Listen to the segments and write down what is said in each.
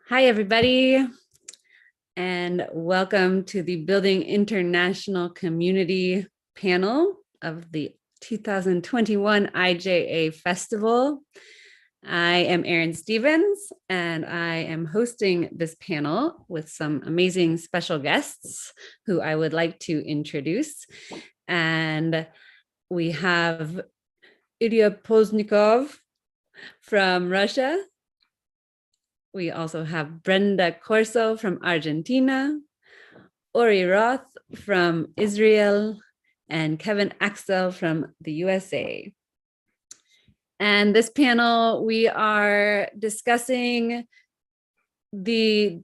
Hi, everybody, and welcome to the Building International Community panel of the 2021 IJA Festival. I am Erin Stevens, and I am hosting this panel with some amazing special guests who I would like to introduce. And we have Ilya Poznikov from Russia. We also have Brenda Corso from Argentina, Ori Roth from Israel, and Kevin Axel from the USA. And this panel, we are discussing the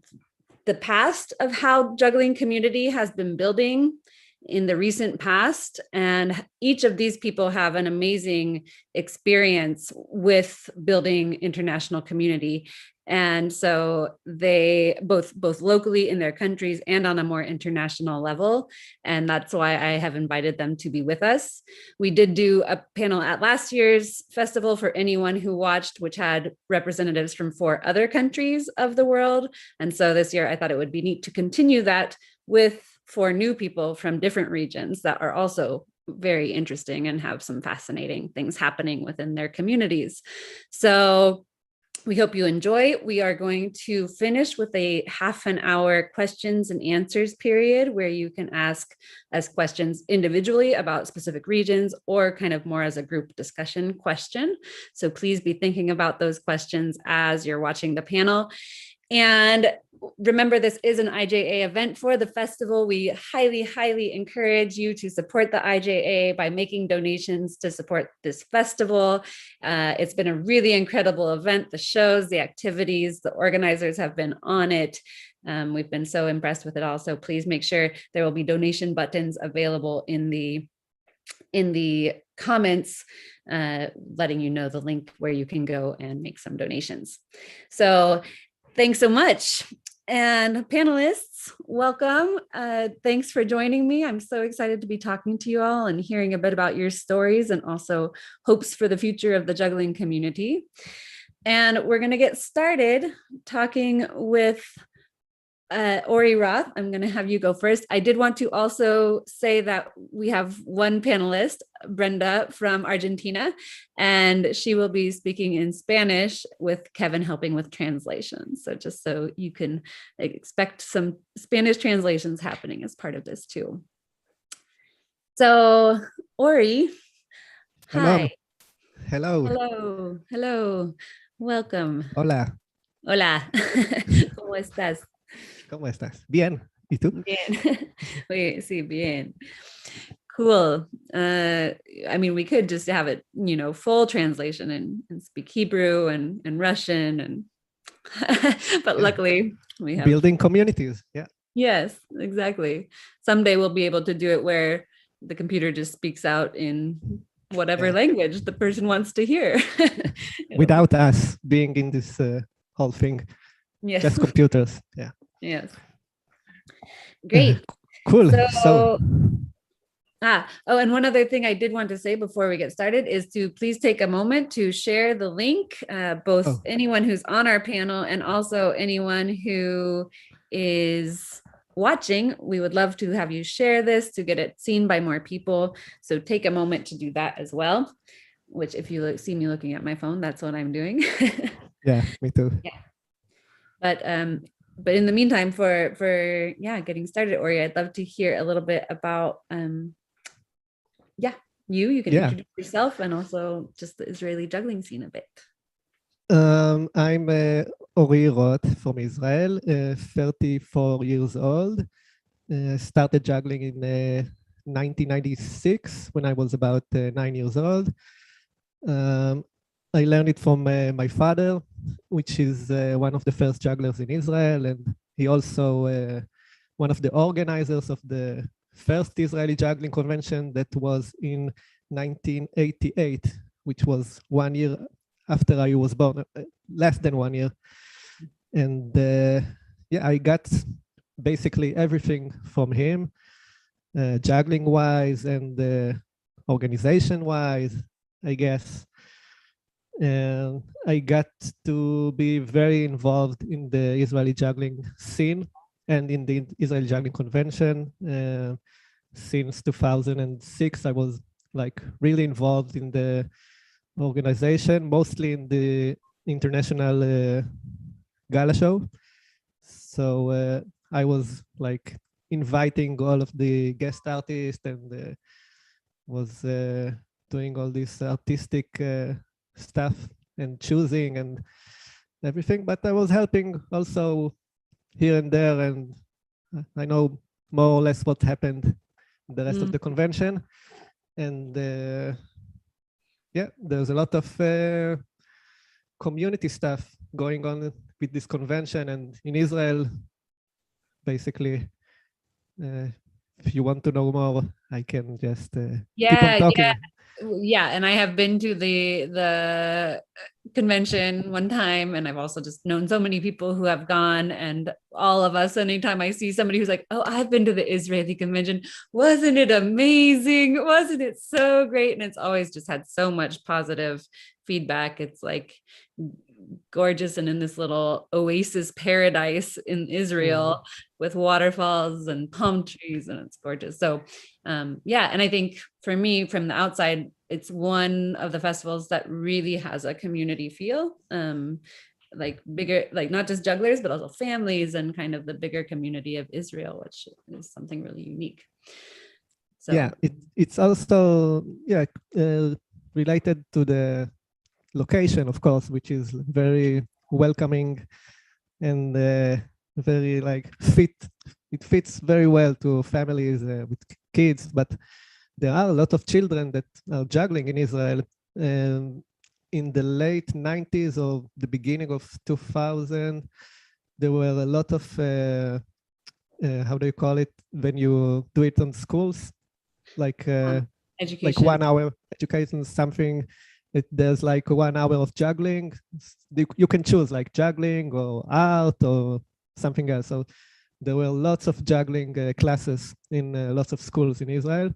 past of how juggling community has been building in the recent past. And each of these people have an amazing experience with building international community. And so they both locally in their countries and on a more international level. And that's why I have invited them to be with us. We did do a panel at last year's festival for anyone who watched, which had representatives from 4 other countries of the world. And so this year I thought it would be neat to continue that with 4 new people from different regions that are also very interesting and have some fascinating things happening within their communities. So we hope you enjoy. We are going to finish with a half-an-hour questions and answers period where you can ask us questions individually about specific regions or kind of more as a group discussion question. So please be thinking about those questions as you're watching the panel. And remember, this is an IJA event for the festival. We highly, highly encourage you to support the IJA by making donations to support this festival. It's been a really incredible event. The shows, the activities, the organizers have been on it. We've been so impressed with it all. So please make sure there will be donation buttons available in the comments, letting you know the link where you can go and make some donations. So thanks so much. And panelists, welcome. Thanks for joining me. I'm so excited to be talking to you all and hearing a bit about your stories and also hopes for the future of the juggling community. And we're going to get started talking with Ori Roth. I'm going to have you go first. I did want to also say that we have one panelist, Brenda from Argentina, and she will be speaking in Spanish with Kevin helping with translations. So just so you can expect some Spanish translations happening as part of this too. So Ori, hi. Hello. Hello. Hello. Welcome. Hola. Hola. ¿Cómo estás? ¿Cómo estás? Bien. ¿Y tú? Bien. Sí, bien. Cool. I mean, we could just have it, full translation and speak Hebrew and Russian and but luckily we have building communities. Yeah. Yes, exactly. Someday we'll be able to do it where the computer just speaks out in whatever language the person wants to hear. Without us being in this whole thing. Yes. Just computers. Yeah. Yes. Great. Cool. And one other thing I did want to say before we get started is to please take a moment to share the link, both anyone who's on our panel and also anyone who is watching. We would love to have you share this to get it seen by more people. So take a moment to do that as well, which if you see me looking at my phone, that's what I'm doing. Yeah, me too. Yeah. But in the meantime, for getting started, Ori, I'd love to hear a little bit about you can introduce yourself and also just the Israeli juggling scene a bit. I'm Ori Roth from Israel, 34 years old. Started juggling in 1996 when I was about 9 years old. I learned it from my father, which is one of the first jugglers in Israel, and he also one of the organizers of the first Israeli juggling convention that was in 1988, which was 1 year after I was born, less than 1 year. And I got basically everything from him, juggling-wise and organization-wise, I guess. And I got to be very involved in the Israeli juggling scene and in the Israeli Juggling Convention. Since 2006, I was like really involved in the organization, mostly in the international gala show. So I was like inviting all of the guest artists and was doing all this artistic stuff and choosing and everything. But I was helping also here and there, and I know more or less what happened in the rest of the convention. And yeah, there's a lot of community stuff going on with this convention. And in Israel, basically, if you want to know more, I can just keep on talking. Yeah, and I have been to the convention one time, and I've also just known so many people who have gone, and all of us, anytime I see somebody who's like, oh, I've been to the Israeli convention, wasn't it amazing? Wasn't it so great? And it's always just had so much positive feedback. It's like gorgeous and in this little oasis paradise in Israel with waterfalls and palm trees, and it's gorgeous. So yeah, and I think for me from the outside, it's one of the festivals that really has a community feel, like bigger, like not just jugglers, but also families and kind of the bigger community of Israel, which is something really unique. So yeah, it's also related to the location, of course, which is very welcoming and very like it fits very well to families with kids. But there are a lot of children that are juggling in Israel. In the late 90s or the beginning of 2000, there were a lot of how do you call it when you do it on schools, like education, like 1 hour education, something. There's like 1 hour of juggling. You can choose like juggling or art or something else. So there were lots of juggling classes in lots of schools in Israel.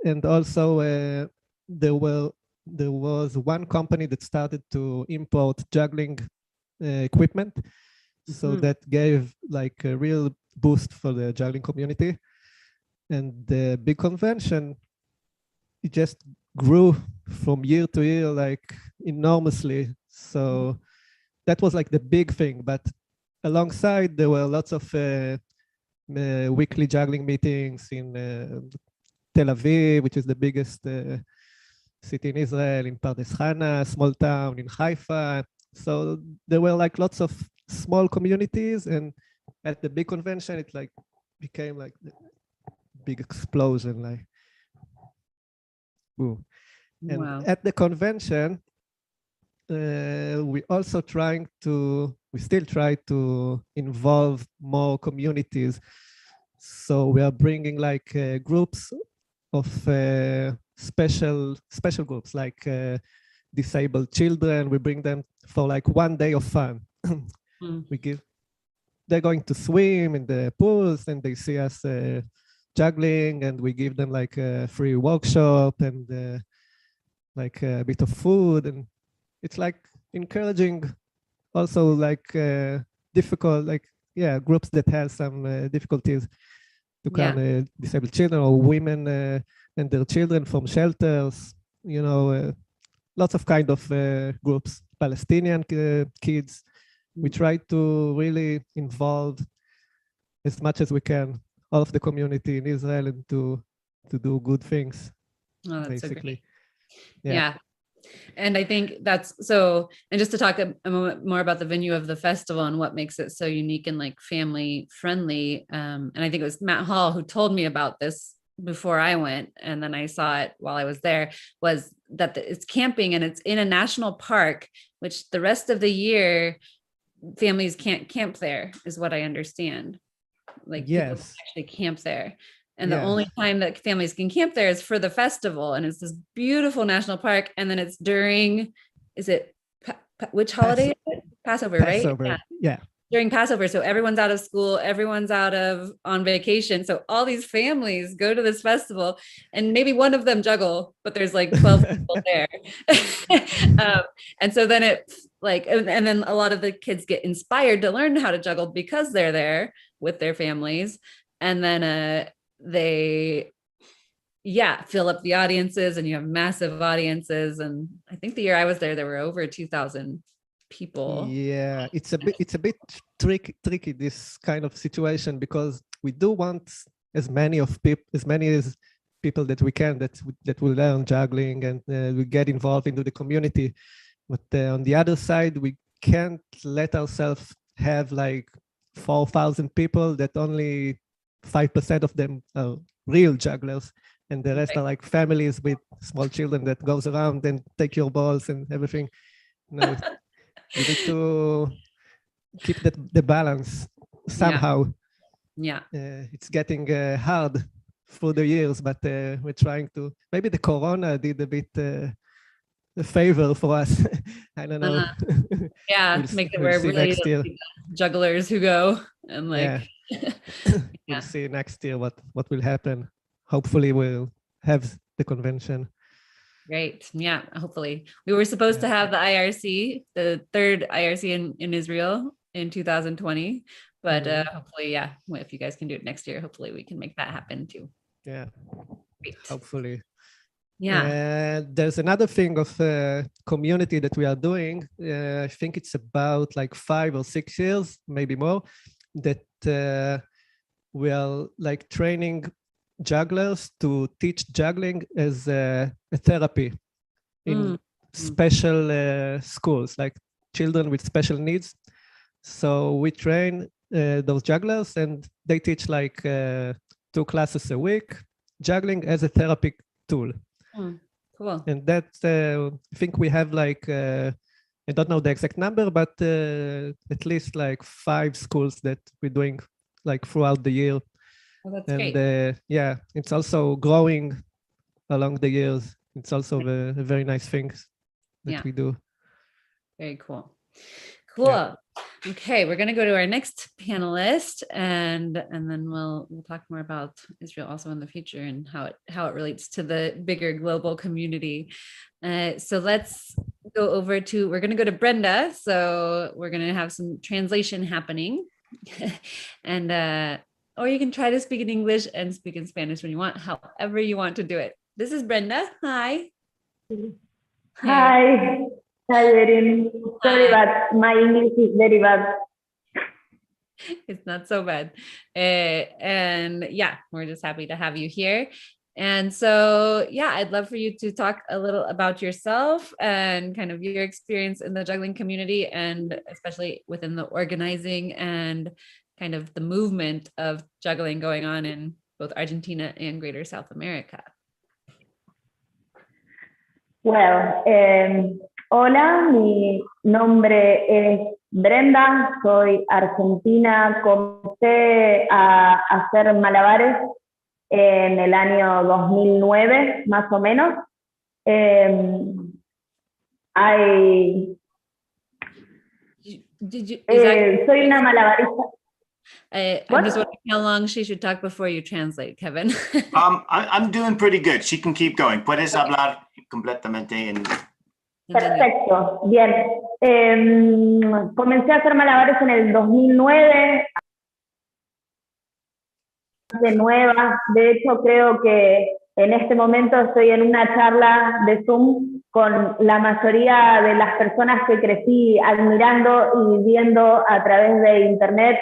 And also there was one company that started to import juggling equipment. So that gave like a real boost for the juggling community. And the big convention, it just grew from year to year like enormously. So that was like the big thing. But alongside, there were lots of weekly juggling meetings in Tel Aviv, which is the biggest city in Israel, in Pardes Chana, small town, in Haifa. So there were like lots of small communities, and at the big convention, it like became like the big explosion, like. Ooh. And wow. at the convention, we still try to involve more communities. So we are bringing like groups of special groups, like disabled children. We bring them for like 1 day of fun. They're going to swim in the pools, and they see us juggling, and we give them like a free workshop and like a bit of food. And it's like encouraging also like difficult, like groups that have some difficulties to come, disabled children or women and their children from shelters, you know, lots of kind of groups, Palestinian kids. We try to really involve as much as we can all of the community in Israel and to do good things, basically. So yeah. And I think that's so, and just to talk a moment more about the venue of the festival and what makes it so unique and like family friendly. And I think it was Matt Hall who told me about this before I went, and then I saw it while I was there, was that it's camping and it's in a national park, which the rest of the year families can't camp there, is what I understand. Like people actually camp there. And the only time that families can camp there is for the festival. And it's this beautiful national park. And then it's during, is it, which holiday is it? Passover, right? Yeah. during Passover. So everyone's out of school, everyone's on vacation. So all these families go to this festival and maybe one of them juggle, but there's like 12 people there. And so then and then a lot of the kids get inspired to learn how to juggle because they're there with their families. And then they fill up the audiences, and you have massive audiences. And I think the year I was there were over 2,000 people. Yeah, it's a bit tricky this kind of situation, because we do want as many people that we can that will learn juggling and we get involved into the community. But on the other side, we can't let ourselves have like 4,000 people that only 5% of them are real jugglers, and the rest are like families with small children that goes around and take your balls and everything. You need to keep the balance somehow. Yeah. It's getting hard through the years, but we're trying to. Maybe the Corona did a bit a favor for us. I don't know. Yeah, make it where really next year. Jugglers who go and like. Yeah. We'll see next year what will happen. Hopefully, we'll have the convention. Great. Yeah, hopefully. We were supposed to have the IRC, the third IRC in Israel in 2020, but hopefully, if you guys can do it next year, hopefully we can make that happen too. Yeah. Great. Hopefully. Yeah. There's another thing of community that we are doing. I think it's about like 5 or 6 years, maybe more, that we are like training jugglers to teach juggling as a therapy in special schools, like children with special needs. So we train those jugglers, and they teach like 2 classes a week, juggling as a therapy tool. Cool. And that I think we have like I don't know the exact number, but at least like 5 schools that we're doing like throughout the year. Oh, that's and great. It's also growing along the years. It's also a very nice thing that we do. Very cool. Cool. Okay, we're going to go to our next panelist, and then we'll talk more about Israel also in the future and how it relates to the bigger global community. So let's go over to, we're going to go to Brenda. So we're going to have some translation happening, and or you can try to speak in English and speak in Spanish when you want, however you want to do it. This is Brenda. Hi. Hi. Hi, Erin. Sorry, but my English is very bad. It's not so bad. And we're just happy to have you here. And so, I'd love for you to talk a little about yourself and kind of your experience in the juggling community, and especially within the organizing and kind of the movement of juggling going on in both Argentina and Greater South America. Well, hola, mi nombre es Brenda, soy argentina. Comencé a hacer malabares en el año 2009, más o menos. Soy una malabarista. I'm just wondering how long she should talk before you translate, Kevin. I'm doing pretty good. She can keep going. Puedes hablar completamente en... Perfecto, bien. Comencé a hacer malabares en el 2009. De nueva. De hecho, creo que en este momento estoy en una charla de Zoom con la mayoría de las personas que crecí admirando y viendo a través de Internet.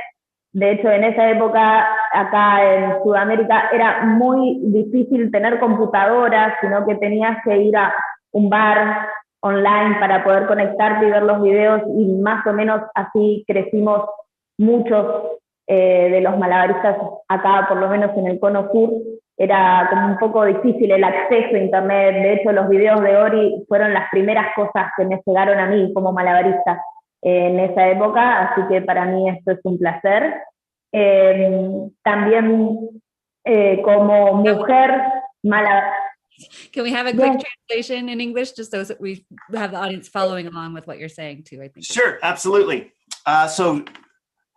De hecho, en esa época, acá en Sudamérica, era muy difícil tener computadoras, sino que tenías que ir a un bar online para poder conectarte y ver los videos, y más o menos así crecimos muchos de los malabaristas acá, por lo menos en el cono sur. Era como un poco difícil el acceso a Internet. De hecho, los videos de Ori fueron las primeras cosas que me llegaron a mí como malabarista en esa época, así que para mí esto es un placer. También como mujer malabarista. Can we have a quick translation in English, just so that we have the audience following along with what you're saying too? I think. Sure, absolutely. So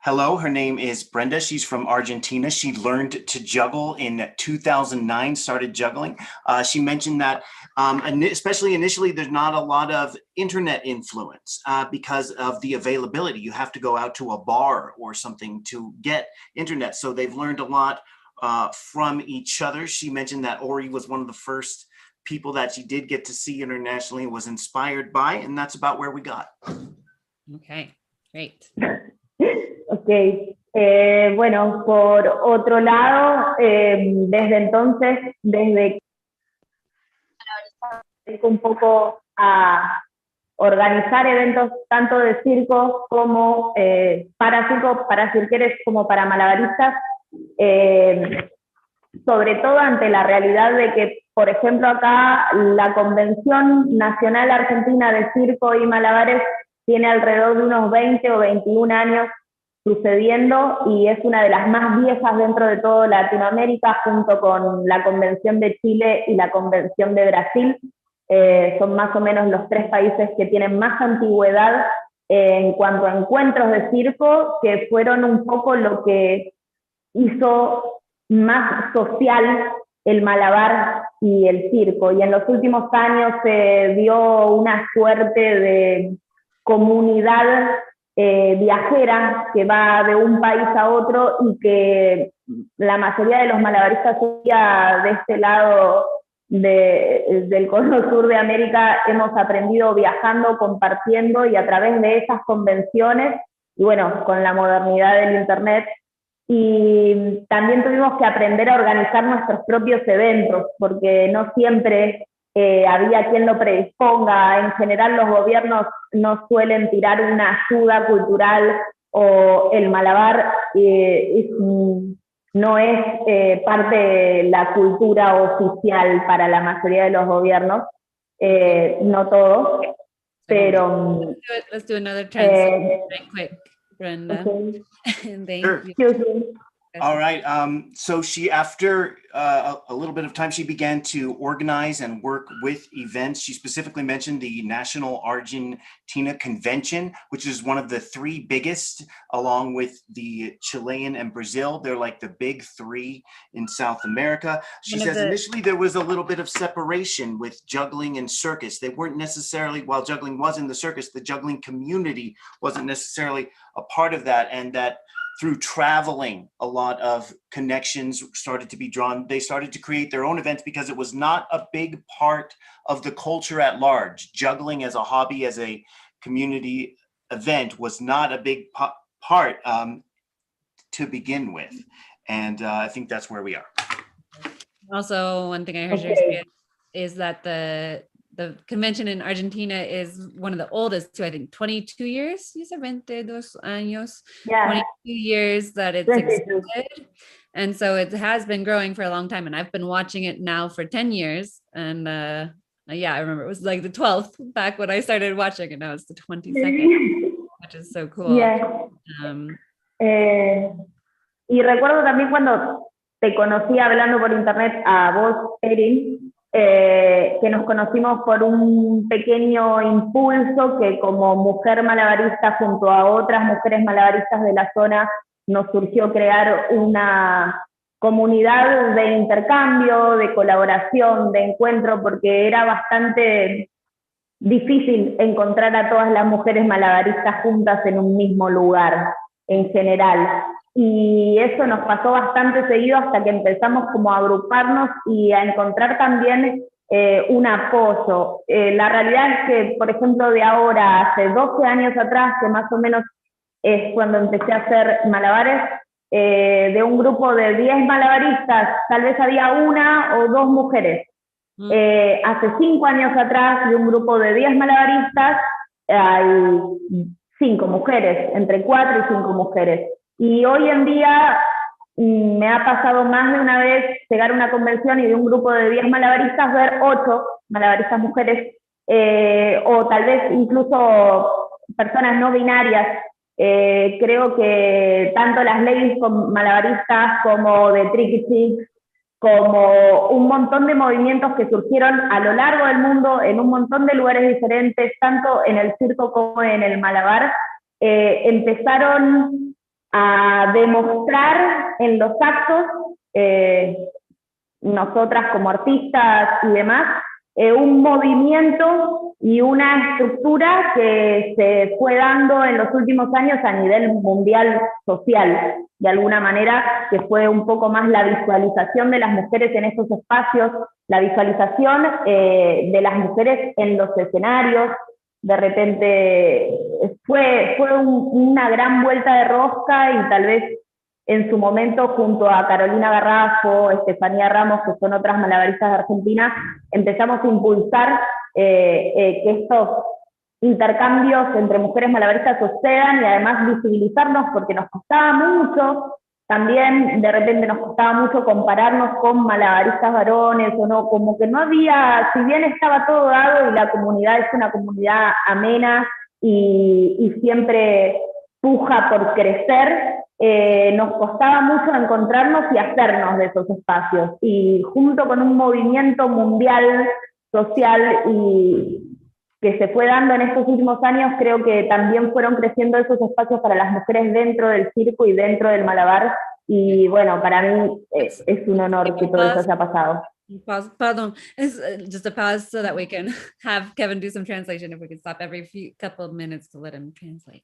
Hello, her name is Brenda. She's from Argentina. She learned to juggle in 2009, started juggling. She mentioned that, especially initially, there's not a lot of internet influence because of the availability. You have to go out to a bar or something to get internet. So they've learned a lot from each other. She mentioned that Ori was one of the first people that she did get to see internationally and was inspired by, and that's about where we got. Okay, great. Ok, bueno, por otro lado, desde entonces, desde que un poco a organizar eventos tanto de circo como para circo, para cirqueres como para malabaristas, sobre todo ante la realidad de que, por ejemplo, acá la Convención Nacional Argentina de Circo y Malabares tiene alrededor de unos 20 o 21 años sucediendo y es una de las más viejas dentro de toda Latinoamérica, junto con la Convención de Chile y la Convención de Brasil. Son más o menos los 3 países que tienen más antigüedad en cuanto a encuentros de circo, que fueron un poco lo que hizo más social el malabar y el circo. Y en los últimos años se dio una suerte de comunidad viajera que va de un país a otro y que la mayoría de los malabaristas de este lado del cono sur de América hemos aprendido viajando, compartiendo y a través de esas convenciones y bueno, con la modernidad del internet. Y también tuvimos que aprender a organizar nuestros propios eventos porque no siempre había quien lo predisponga. En general los gobiernos no suelen tirar una ayuda cultural o el malabar no es parte de la cultura oficial para la mayoría de los gobiernos, no todos, pero... Let's do another translation right quick, Brenda. Okay. Thank Sure. you. All right. So she, after a little bit of time, she began to organize and work with events. She specifically mentioned the National Argentina Convention, which is one of the 3 biggest, along with the Chilean and Brazil. They're like the big 3 in South America. She says initially there was a little bit of separation with juggling and circus. They weren't necessarily, while juggling was in the circus, the juggling community wasn't necessarily a part of that, and that through traveling, a lot of connections started to be drawn. They started to create their own events because it was not a big part of the culture at large. Juggling as a hobby, as a community event, was not a big part to begin with. And I think that's where we are. Also, one thing I heard you say is that the convention in Argentina is one of the oldest too, I think 22 years. You said 22 años. Yeah. 22 years that it's existed. And so it has been growing for a long time. And I've been watching it now for 10 years. And yeah, I remember it was like the 12th back when I started watching it. Now it's the 22nd, which is so cool. Yeah. Y recuerdo también cuando te conocí hablando por internet a vos, Erin, que nos conocimos por un pequeño impulso que como mujer malabarista junto a otras mujeres malabaristas de la zona nos surgió crear una comunidad de intercambio, de colaboración, de encuentro, porque era bastante difícil encontrar a todas las mujeres malabaristas juntas en un mismo lugar en general. Y eso nos pasó bastante seguido hasta que empezamos como a agruparnos y a encontrar también un apoyo. La realidad es que, por ejemplo, de ahora, hace 12 años atrás, que más o menos es cuando empecé a hacer malabares, de un grupo de 10 malabaristas, tal vez había 1 o 2 mujeres. Hace 5 años atrás, de un grupo de 10 malabaristas, hay 5 mujeres, entre 4 y 5 mujeres. Y hoy en día me ha pasado más de una vez llegar a una convención y de un grupo de 10 malabaristas ver 8 malabaristas mujeres, o tal vez incluso personas no binarias. Creo que tanto las ladies malabaristas como de Tricky Chicks, como un montón de movimientos que surgieron a lo largo del mundo, en un montón de lugares diferentes, tanto en el circo como en el malabar, empezaron a demostrar en los actos, nosotras como artistas y demás, un movimiento y una estructura que se fue dando en los últimos años a nivel mundial social, de alguna manera, que fue un poco más la visualización de las mujeres en estos espacios, la visualización de las mujeres en los escenarios. De repente fue una gran vuelta de rosca y tal vez en su momento junto a Carolina Garrafo, Estefanía Ramos, que son otras malabaristas de Argentina, empezamos a impulsar que estos intercambios entre mujeres malabaristas sucedan y además visibilizarnos porque nos costaba mucho, también de repente nos costaba mucho compararnos con malabaristas varones o no, como que no había, si bien estaba todo dado y la comunidad es una comunidad amena y siempre puja por crecer, nos costaba mucho encontrarnos y hacernos de esos espacios. Y junto con un movimiento mundial, social y que se fue dando en estos últimos años, creo que también fueron creciendo esos espacios para las mujeres dentro del circo y dentro del malabar. Y bueno, para mí es un honor que todo eso haya pasado. Pardon, just a pause so that we can have Kevin do some translation. If we could stop every couple of minutes to let him translate.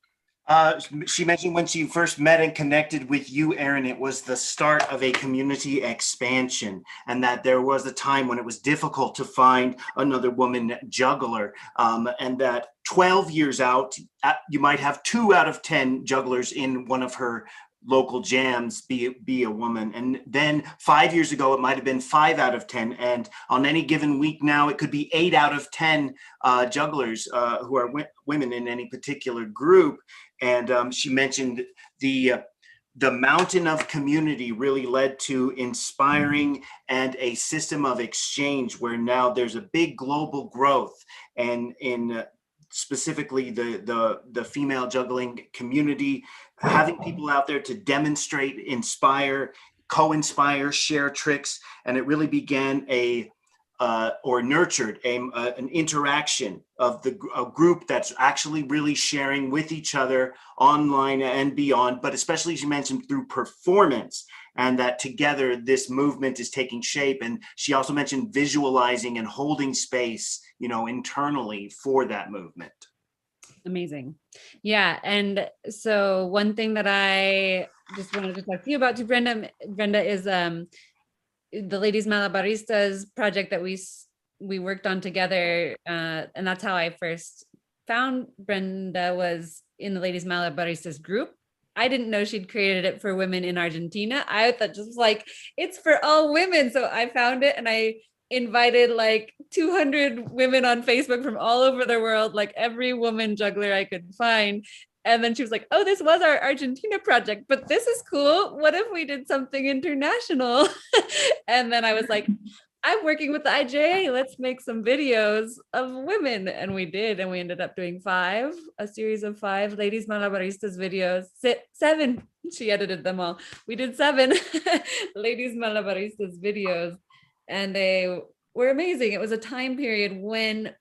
She mentioned when she first met and connected with you, Erin, it was the start of a community expansion, and that there was a time when it was difficult to find another woman juggler, and that 12 years out, you might have 2 out of 10 jugglers in one of her local jams be a woman. And then 5 years ago, it might have been 5 out of 10. And on any given week now, it could be 8 out of 10 jugglers who are women in any particular group. And she mentioned the mountain of community really led to inspiring and a system of exchange where now there's a big global growth, and in specifically the female juggling community, having people out there to demonstrate, inspire, co-inspire, share tricks. And it really began or nurtured an interaction of a group that's actually really sharing with each other online and beyond, but especially, as you mentioned, through performance, and that together this movement is taking shape. And she also mentioned visualizing and holding space, internally for that movement. Amazing. Yeah. And so one thing that I just wanted to talk to you about too, Brenda is the Ladies Malabaristas project that we worked on together. And that's how I first found Brenda, was in the Ladies Malabaristas group. I didn't know she'd created it for women in Argentina. I thought just like, it's for all women. So I found it and I invited like 200 women on Facebook from all over the world, like every woman juggler I could find. And then she was like, oh, this was our Argentina project, but this is cool. What if we did something international? And then I was like, I'm working with the IJA. Let's make some videos of women. And we did. And we ended up doing a series of 5 Ladies Malabaristas videos. 7. She edited them all. We did 7 Ladies Malabaristas videos. And they were amazing. It was a time period when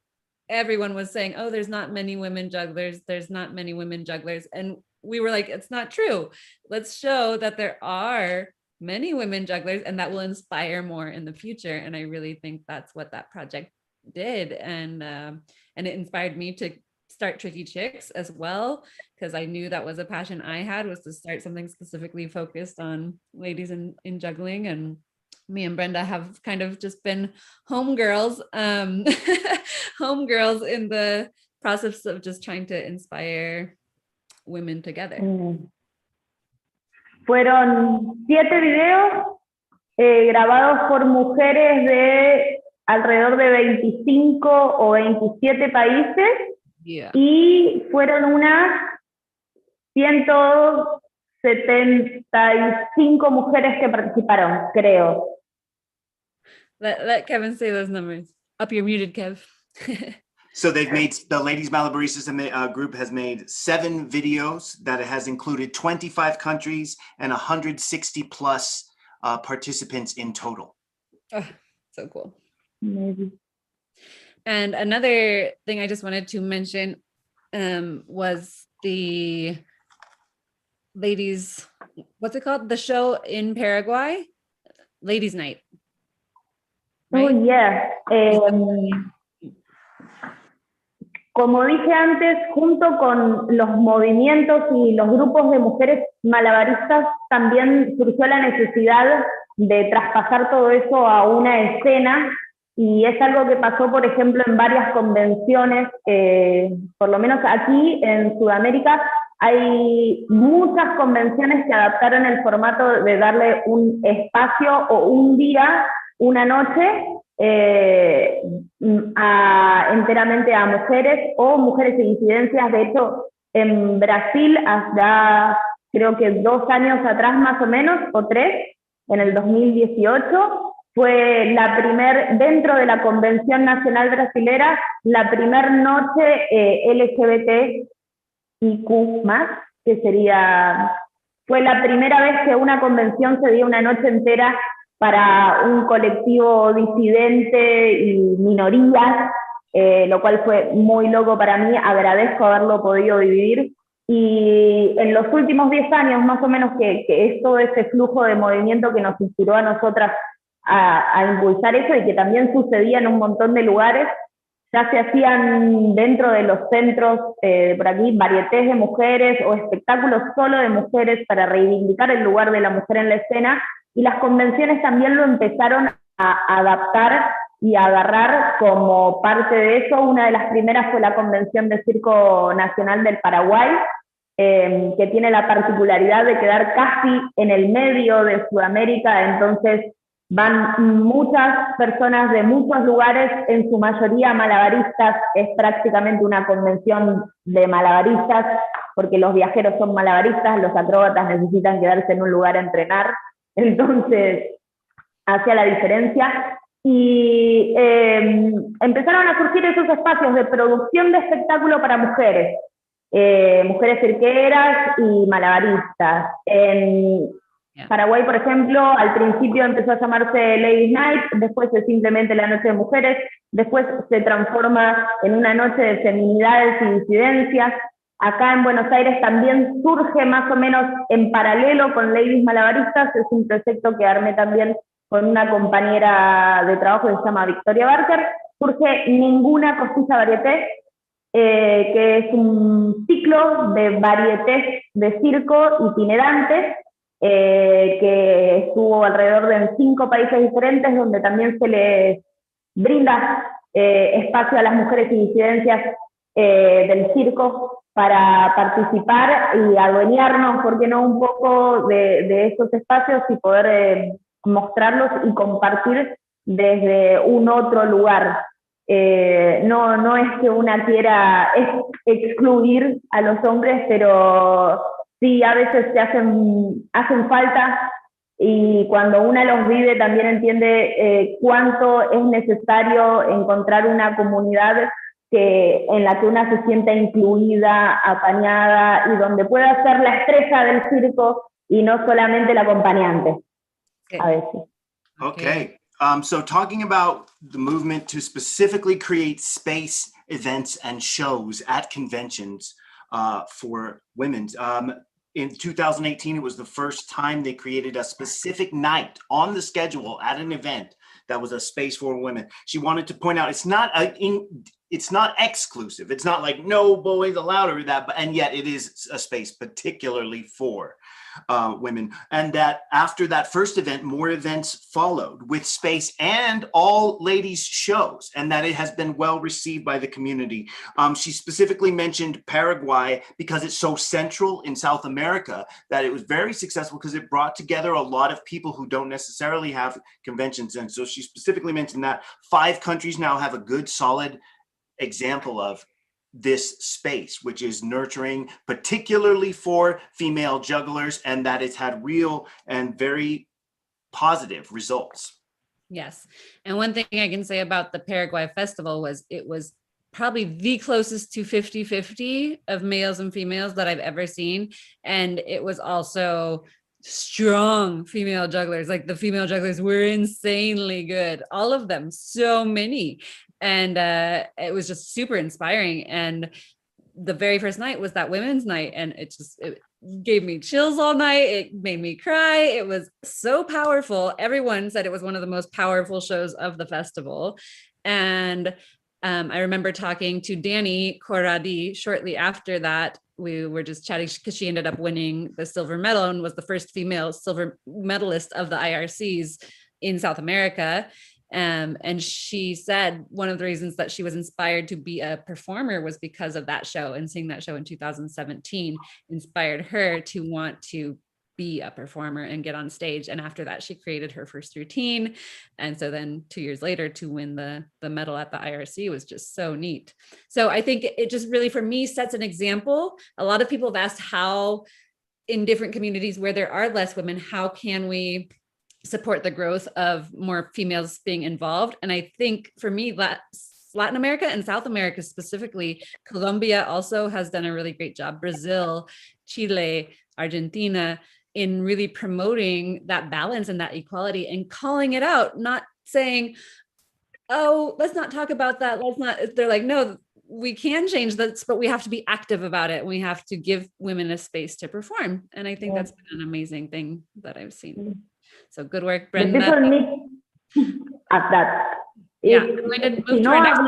everyone was saying, oh, there's not many women jugglers. There's not many women jugglers. And we were like, it's not true. Let's show that there are many women jugglers and that will inspire more in the future. And I really think that's what that project did. And it inspired me to start Tricky Chicks as well, because I knew that was a passion I had, was to start something specifically focused on ladies in juggling. And me and Brenda have kind of just been homegirls in the process of just trying to inspire women together. Fueron 7 videos grabados por mujeres de alrededor de 25 o 27 países, Yeah. Y fueron unas 175 mujeres que participaron, creo. Let Kevin say those numbers. Up, you're muted, Kev. So they've made, the Ladies Malabaristas group has made 7 videos that it has included 25 countries and 160 plus participants in total. Oh, so cool. Maybe. And another thing I just wanted to mention was the ladies, what's it called? The show in Paraguay, Ladies Night. Oh, Right? yeah. Como dije antes, junto con los movimientos y los grupos de mujeres malabaristas, también surgió la necesidad de traspasar todo eso a una escena, y es algo que pasó, por ejemplo, en varias convenciones, por lo menos aquí en Sudamérica, hay muchas convenciones que adaptaron el formato de darle un espacio o un día, una noche, enteramente a mujeres o mujeres e disidencias. De hecho, en Brasil, hasta creo que 2 años atrás más o menos, o 3, en el 2018, fue dentro de la Convención Nacional Brasilera, la primer noche LGBTIQ+, que fue la primera vez que una convención se dio una noche entera para un colectivo disidente y minorías, lo cual fue muy loco para mí. Agradezco haberlo podido vivir. Y en los últimos 10 años, más o menos, que es todo ese flujo de movimiento que nos inspiró a nosotras a impulsar eso, y que también sucedía en un montón de lugares. Ya se hacían dentro de los centros por aquí varietés de mujeres o espectáculos solo de mujeres para reivindicar el lugar de la mujer en la escena, y las convenciones también lo empezaron a adaptar y a agarrar como parte de eso. Una de las primeras fue la Convención de Circo Nacional del Paraguay, que tiene la particularidad de quedar casi en el medio de Sudamérica. Entonces van muchas personas de muchos lugares, en su mayoría malabaristas. Es prácticamente una convención de malabaristas, porque los viajeros son malabaristas, los acróbatas necesitan quedarse en un lugar a entrenar. Entonces, hacía la diferencia. Y empezaron a surgir esos espacios de producción de espectáculo para mujeres, mujeres cirqueras y malabaristas. En Paraguay, por ejemplo, al principio empezó a llamarse Ladies Night, después es simplemente la Noche de Mujeres, después se transforma en una noche de feminidades y disidencias. Acá en Buenos Aires también surge más o menos en paralelo con Ladies Malabaristas. Es un proyecto que armé también con una compañera de trabajo que se llama Victoria Barker. Surge Ninguna Costilla Varieté, que es un ciclo de varietés de circo itinerantes, que estuvo alrededor de 5 países diferentes, donde también se les brinda espacio a las mujeres y disidencias del circo para participar y adueñarnos, ¿por qué no?, un poco de estos espacios y poder mostrarlos y compartir desde un otro lugar. No es que una quiera excluir a los hombres, pero sí, a veces se hacen falta, y cuando una los vive también entiende cuánto es necesario encontrar una comunidad en la que una se sienta incluida, apañada, y donde pueda ser la estrella del circo y no solamente el acompañante. A veces. Okay. So talking about the movement to specifically create space, events, and shows at conventions for women. In 2018, it was the first time they created a specific night on the schedule at an event that was a space for women. She wanted to point out it's not exclusive. It's not like no boys allowed or that, and yet it is a space particularly for women. And that after that first event, more events followed with space and all ladies shows, and that it has been well received by the community. She specifically mentioned Paraguay because it's so central in South America, that it was very successful because it brought together a lot of people who don't necessarily have conventions. And so she specifically mentioned that 5 countries now have a good solid example of this space, which is nurturing, particularly for female jugglers, and that it's had real and very positive results. Yes. And one thing I can say about the Paraguay Festival was it was probably the closest to 50-50 of males and females that I've ever seen. And it was also strong female jugglers. Like the female jugglers were insanely good, all of them, so many. And it was just super inspiring. And the very first night was that women's night, and gave me chills all night. It made me cry. It was so powerful. Everyone said it was one of the most powerful shows of the festival. And I remember talking to Danny Corradi shortly after that. We were just chatting because she ended up winning the silver medal and was the first female silver medalist of the IRCs in South America. And she said one of the reasons that she was inspired to be a performer was because of that show, and seeing that show in 2017 inspired her to want to be a performer and get on stage. And after that, she created her first routine. And so then 2 years later to win the medal at the IRC was just so neat. So I think it just really, for me, sets an example. A lot of people have asked how in different communities where there are less women, how can we support the growth of more females being involved? And I think for me, Latin America and South America specifically, Colombia also has done a really great job. Brazil, Chile, Argentina, in really promoting that balance and that equality and calling it out, not saying, oh, let's not talk about that. Let's not, they're like, no, we can change this, but we have to be active about it. We have to give women a space to perform. And I think that's been an amazing thing that I've seen. So good work, Brenda. The people need at that. Yeah, I'm going to move to our next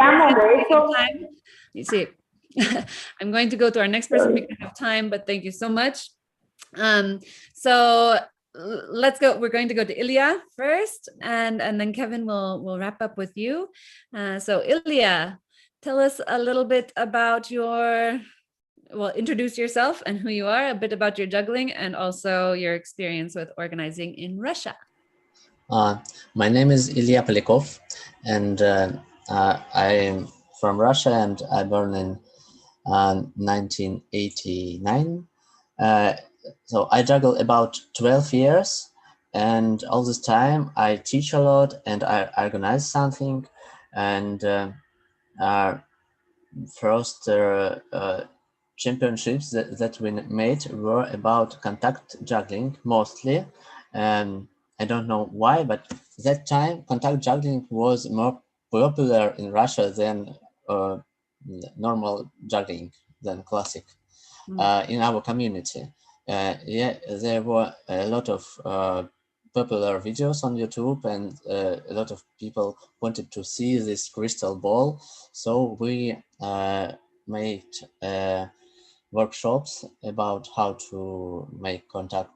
person. You see, I'm going to go to our next person because of time, but thank you so much. So let's go. We're going to go to Ilya first, and then Kevin will wrap up with you. So Ilya, tell us a little bit about introduce yourself and who you are, a bit about your juggling, and also your experience with organizing in Russia. My name is Ilya Polikov, and I'm from Russia, and I born in 1989. So I juggle about 12 years, and all this time I teach a lot and I organize something. And first championships that we made were about contact juggling mostly. I don't know why, but that time contact juggling was more popular in Russia than normal juggling, than classic in our community. Yeah, there were a lot of popular videos on YouTube, and a lot of people wanted to see this crystal ball. So we made workshops about how to make contact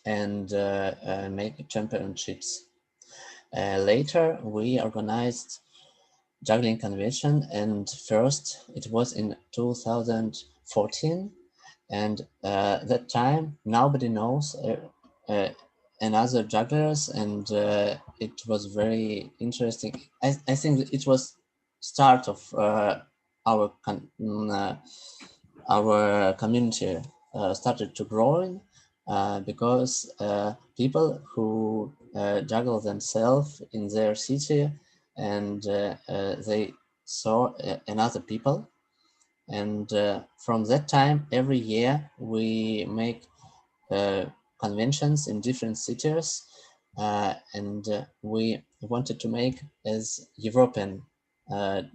and make championships. Later, we organized juggling convention, and first it was in 2014, and that time nobody knows another jugglers, and it was very interesting. I think it was start of our community started to grow because people who juggle themselves in their city, and they saw another people. And from that time, every year we make conventions in different cities, and we wanted to make as European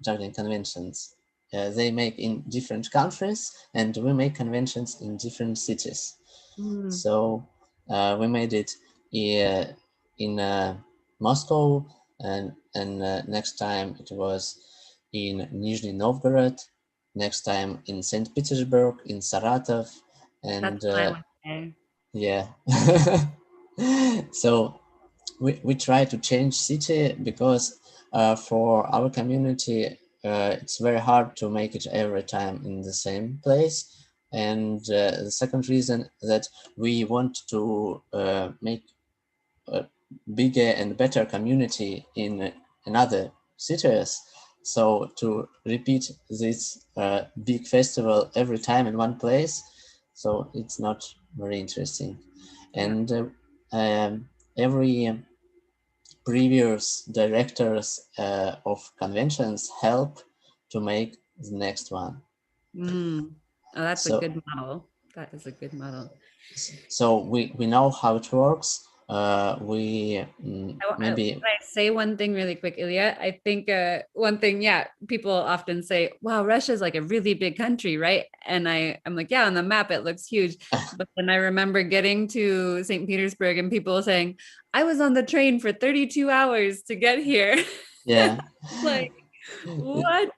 juggling conventions. They make in different countries, and we make conventions in different cities. So we made it in Moscow, and next time it was in Nizhny Novgorod, next time in St. Petersburg, in Saratov, and yeah. So we try to change city because for our community it's very hard to make it every time in the same place. And the second reason that we want to make a bigger and better community in another cities. So to repeat this big festival every time in one place, so it's not very interesting. And every previous directors of conventions help to make the next one. Oh, that's a good model. That is a good model. So we know how it works, we maybe. Can I say one thing really quick, Ilya? I think one thing, yeah, people often say, wow, Russia's like a really big country, right? And I'm like, yeah, on the map, it looks huge. But then I remember getting to St. Petersburg and people saying, I was on the train for 32 hours to get here. Yeah. Like, what?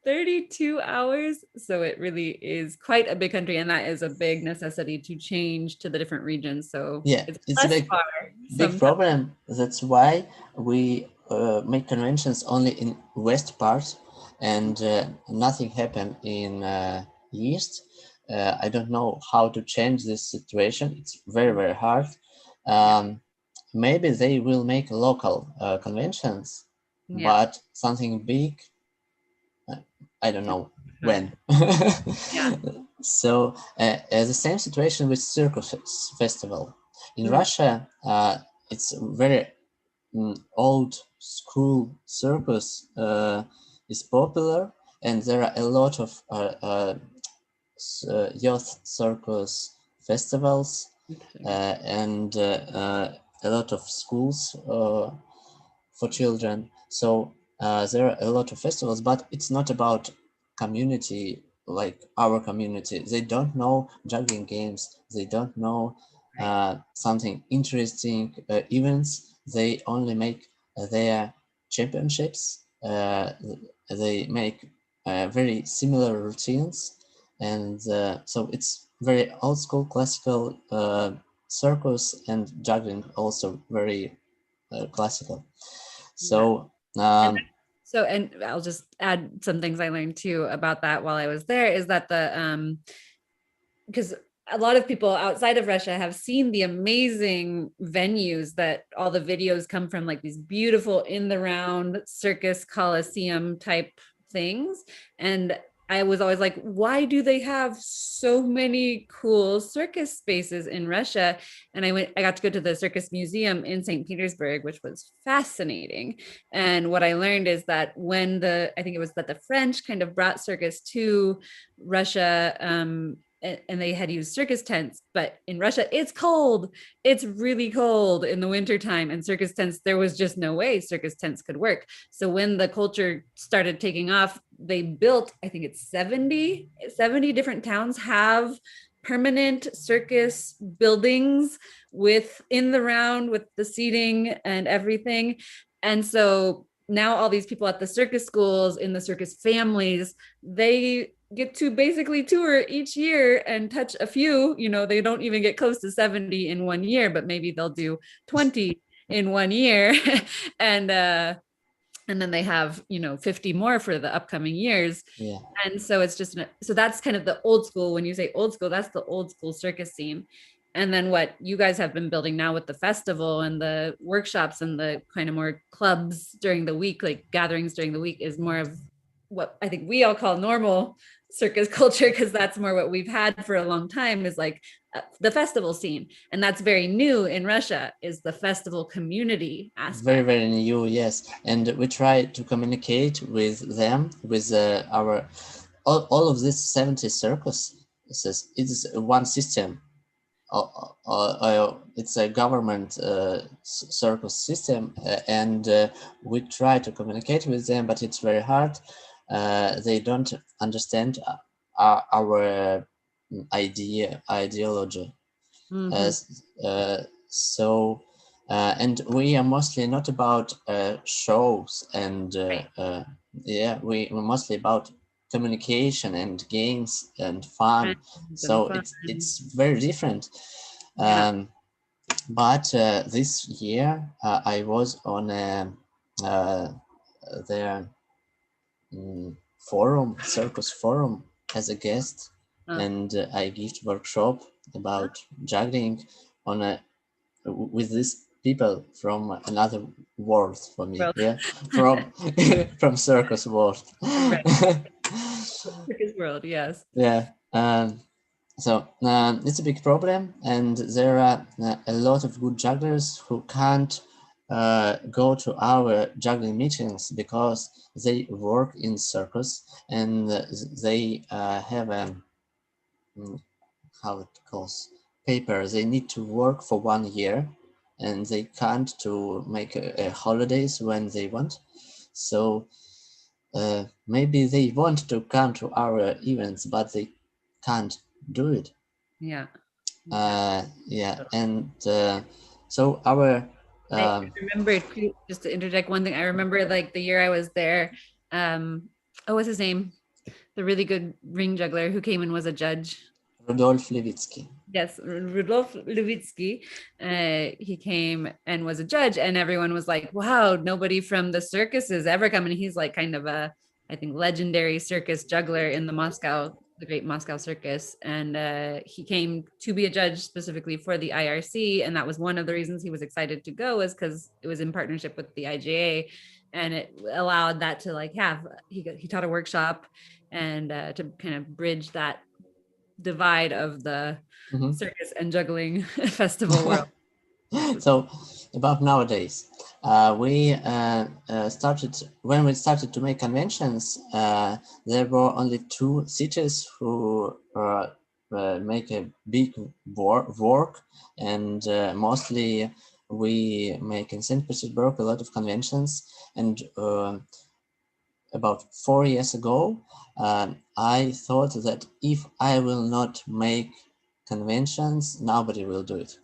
32 hours? So it really is quite a big country, and that is a big necessity to change to the different regions. So Yeah, it's a less big far big problem. That's why we make conventions only in west part, and nothing happened in east. I don't know how to change this situation. It's very hard. Maybe they will make local conventions, Yeah. but something big, I don't know when. Yeah. So the same situation with circus festival in Mhm. Russia. It's very old school circus is popular, and there are a lot of youth circus festivals and a lot of schools for children. So there are a lot of festivals, but it's not about community like our community. They don't know juggling games. They don't know something interesting events. They only make their championships. They make very similar routines, and so it's very old school classical circus, and juggling also very classical. So And I'll just add some things I learned too about that while I was there, is that because a lot of people outside of Russia have seen the amazing venues that all the videos come from, like these beautiful in the round circus coliseum type things. And I was always like, why do they have so many cool circus spaces in Russia? And I got to go to the circus museum in St. Petersburg, which was fascinating. And what I learned is that I think it was that the French kind of brought circus to Russia, and they had used circus tents, but in Russia, it's cold. It's really cold in the wintertime, and circus tents, there was just no way circus tents could work. So when the culture started taking off, they built, I think it's 70 different towns have permanent circus buildings with in the round with the seating and everything. And so now all these people at the circus schools, in the circus families, they get to basically tour each year and touch a few. They don't even get close to 70 in one year, but maybe they'll do 20 in one year. And then they have 50 more for the upcoming years. yeah. And so it's just so that's kind of the old school. When you say old school, that's the old school circus scene. And then what you guys have been building now with the festival and the workshops and the kind of more clubs during the week, like gatherings during the week, is more of what I think we all call normal circus culture, because that's more what we've had for a long time, is like the festival scene. And that's very new in Russia, is the festival community aspect. Very new, yes. And we try to communicate with them, with our all of these 70 circuses. It's one system. It's a government circus system, and we try to communicate with them, but it's very hard. They don't understand our ideology. So and we are mostly not about shows, and yeah, we're mostly about communication and games and fun. So it's very different. But this year I was on their forum, circus forum, as a guest, and I gave workshop about juggling on with these people from another world for me. Yeah, from from circus world. Circus world, yes. Yeah. So it's a big problem, and there are a lot of good jugglers who can't go to our juggling meetings because they work in circus, and they have a how it calls paper. They need to work for 1 year, and they can't to make holidays when they want. So maybe they want to come to our events, but they can't do it. Yeah. Yeah, and so our I remember, just to interject one thing, I remember like the year I was there, what's his name? The really good ring juggler who came and was a judge. Rudolf Levitsky. Yes, Rudolf Levitsky. He came and was a judge, and everyone was like, wow, nobody from the circus is ever coming. He's like kind of a, I think, legendary circus juggler in the Great Moscow Circus. And he came to be a judge specifically for the IRC. And that was one of the reasons he was excited to go, was because it was in partnership with the IJA. And it allowed that to like have, he taught a workshop and to kind of bridge that divide of the circus and juggling festival world. So about nowadays, we started, when we started to make conventions, there were only 2 cities who make a big work, and mostly we make in St. Petersburg a lot of conventions. And about 4 years ago, I thought that if I will not make conventions, nobody will do it.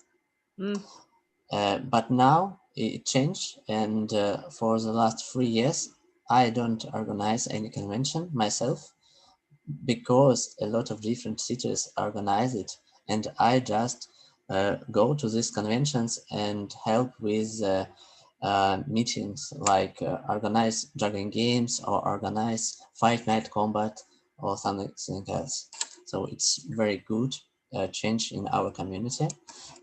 But now it changed, and for the last 3 years, I don't organize any convention myself, because a lot of different cities organize it, and I just go to these conventions and help with meetings, like organize juggling games or organize fight night combat or something else. So it's very good change in our community.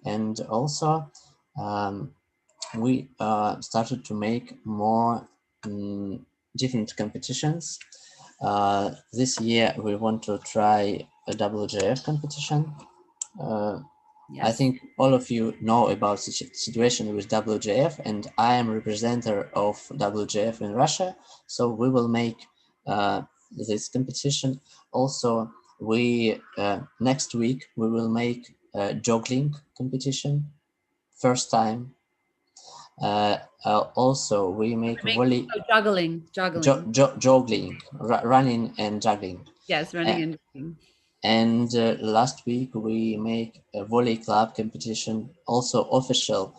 And also we started to make more different competitions. This year we want to try a WJF competition. Yes. I think all of you know about the situation with WJF, and I am representative of WJF in Russia. So we will make this competition. Also, we next week we will make a juggling competition, first time. Also, we make volley. Juggling. Juggling, running and juggling. Yes, running and juggling. And last week we make a volley club competition, also official.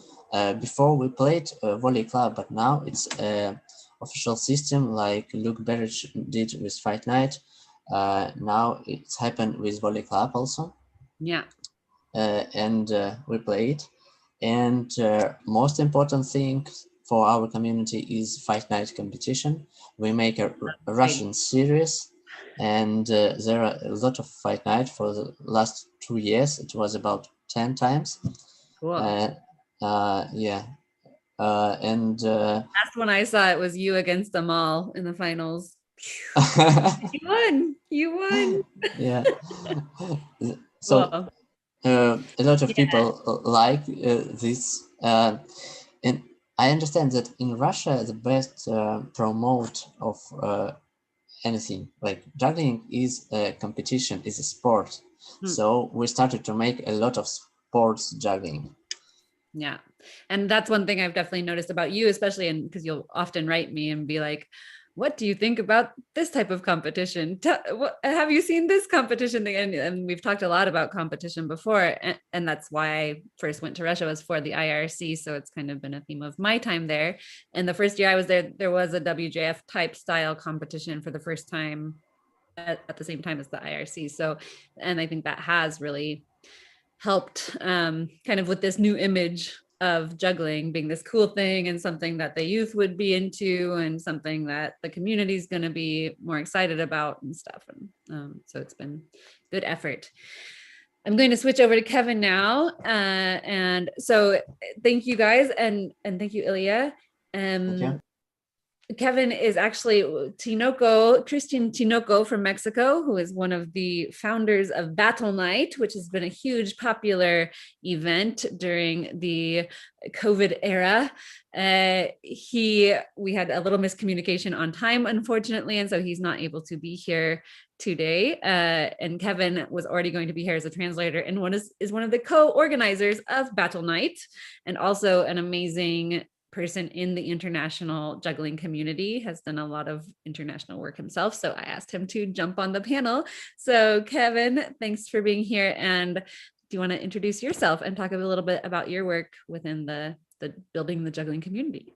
Before we played volley club, but now it's official system, like Luke Berich did with Fight Night. Now it's happened with volley club also. Yeah. And we played. And most important thing for our community is Fight Night competition. We make a Russian series, and there are a lot of Fight Night for the last 2 years. It was about 10 times. Cool. Yeah. And last one I saw, it was you against them all in the finals. You won. Yeah. So a lot of people like this. And I understand that in Russia, the best promote of anything like juggling is a competition, is a sport. So we started to make a lot of sports juggling. Yeah. And that's one thing I've definitely noticed about you, especially because you'll often write me and be like, what do you think about this type of competition? Have you seen this competition thing? And we've talked a lot about competition before. And that's why I first went to Russia, was for the IRC. So it's kind of been a theme of my time there. And the first year I was there, there was a WJF type style competition for the first time at the same time as the IRC. So, and I think that has really helped kind of with this new image of juggling being this cool thing and something that the youth would be into and something that the community is going to be more excited about and stuff. And so it's been good effort. I'm going to switch over to Kevin now. And so thank you guys. And thank you, Ilya. Thank you. Kevin is actually Christian Tinoco from Mexico, who is one of the founders of Battle Night, which has been a huge popular event during the COVID era. We had a little miscommunication on time, unfortunately, and so he's not able to be here today. And Kevin was already going to be here as a translator, and is one of the co-organizers of Battle Night, and also an amazing person in the international juggling community, has done a lot of international work himself. So I asked him to jump on the panel. So Kevin, thanks for being here. And do you want to introduce yourself and talk a little bit about your work within the building the juggling community?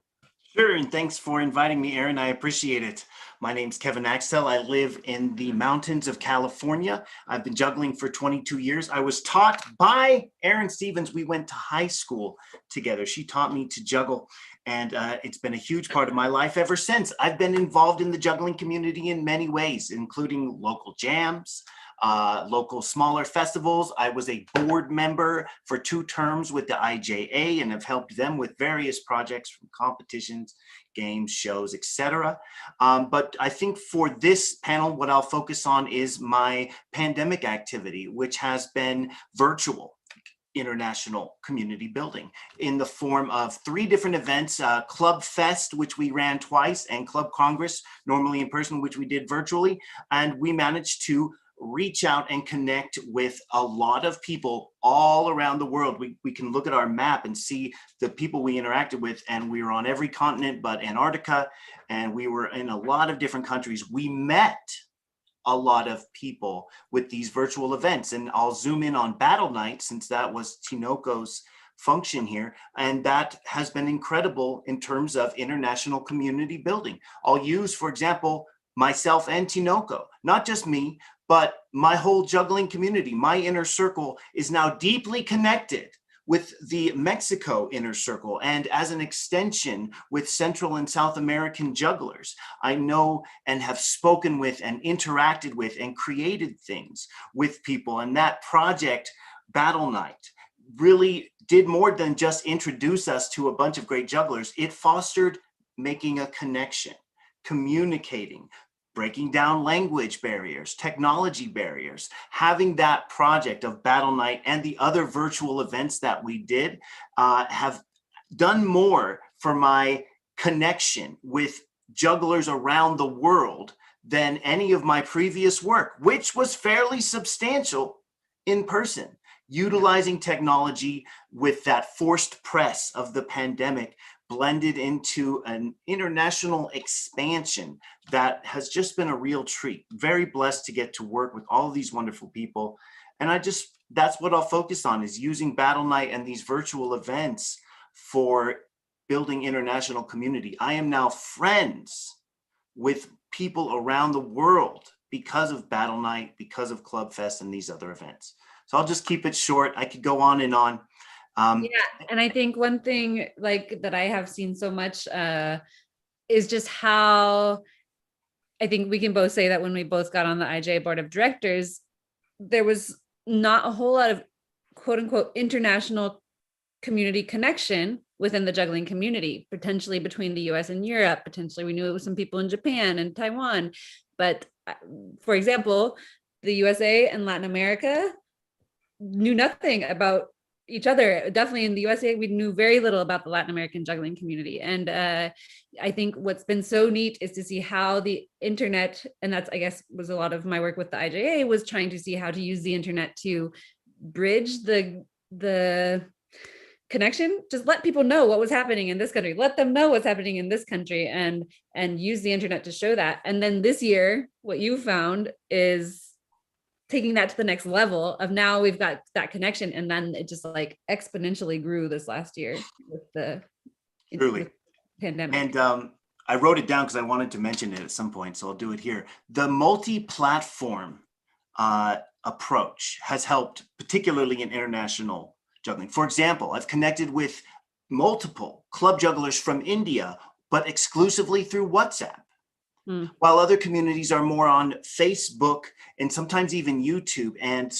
Sure, and thanks for inviting me, Erin. I appreciate it. My name's Kevin Axtell. I live in the mountains of California. I've been juggling for 22 years. I was taught by Erin Stevens. We went to high school together. She taught me to juggle, and it's been a huge part of my life ever since. I've been involved in the juggling community in many ways, including local jams, local smaller festivals. I was a board member for 2 terms with the IJA and have helped them with various projects from competitions, games, shows, etc. But I think for this panel, what I'll focus on is my pandemic activity, which has been virtual international community building in the form of 3 different events, Club Fest, which we ran twice, and Club Congress, normally in person, which we did virtually. And we managed to reach out and connect with a lot of people all around the world. We can look at our map and see the people we interacted with, and we were on every continent but Antarctica, and we were in a lot of different countries. We met a lot of people with these virtual events, and I'll zoom in on Battle Night since that was Tinoco's function here, and that has been incredible in terms of international community building. I'll use, for example, myself and Tinoco, not just me, but my whole juggling community. My inner circle is now deeply connected with the Mexico inner circle, and as an extension with Central and South American jugglers. I know and have spoken with and interacted with and created things with people, and that project, Battle Night, really did more than just introduce us to a bunch of great jugglers. It fostered making a connection, communicating, breaking down language barriers, technology barriers. Having that project of Battle Night and the other virtual events that we did have done more for my connection with jugglers around the world than any of my previous work, which was fairly substantial in person. Utilizing technology with that forced press of the pandemic blended into an international expansion that has just been a real treat. Very blessed to get to work with all of these wonderful people. And that's what I'll focus on, is using Battle Night and these virtual events for building international community. I am now friends with people around the world because of Battle Night, because of Club Fest and these other events. So I'll just keep it short. I could go on and on. Yeah, and I think one thing like that I have seen so much is just how I think we can both say that when we both got on the IJA board of directors, there was not a whole lot of quote unquote international community connection within the juggling community, potentially between the US and Europe. Potentially we knew it was some people in Japan and Taiwan, but for example, the USA and Latin America knew nothing about each other. Definitely in the USA, we knew very little about the Latin American juggling community. And I think what's been so neat is to see how the internet, and that's, I guess, was a lot of my work with the IJA, was trying to see how to use the internet to bridge the connection. Just let people know what was happening in this country, let them know what's happening in this country, and use the internet to show that. And then this year, what you found is taking that to the next level of now we've got that connection, and then it just like exponentially grew this last year with the pandemic. And I wrote it down because I wanted to mention it at some point, so I'll do it here. The multi-platform approach has helped, particularly in international juggling. For example, I've connected with multiple club jugglers from India, but exclusively through WhatsApp. While other communities are more on Facebook and sometimes even YouTube. And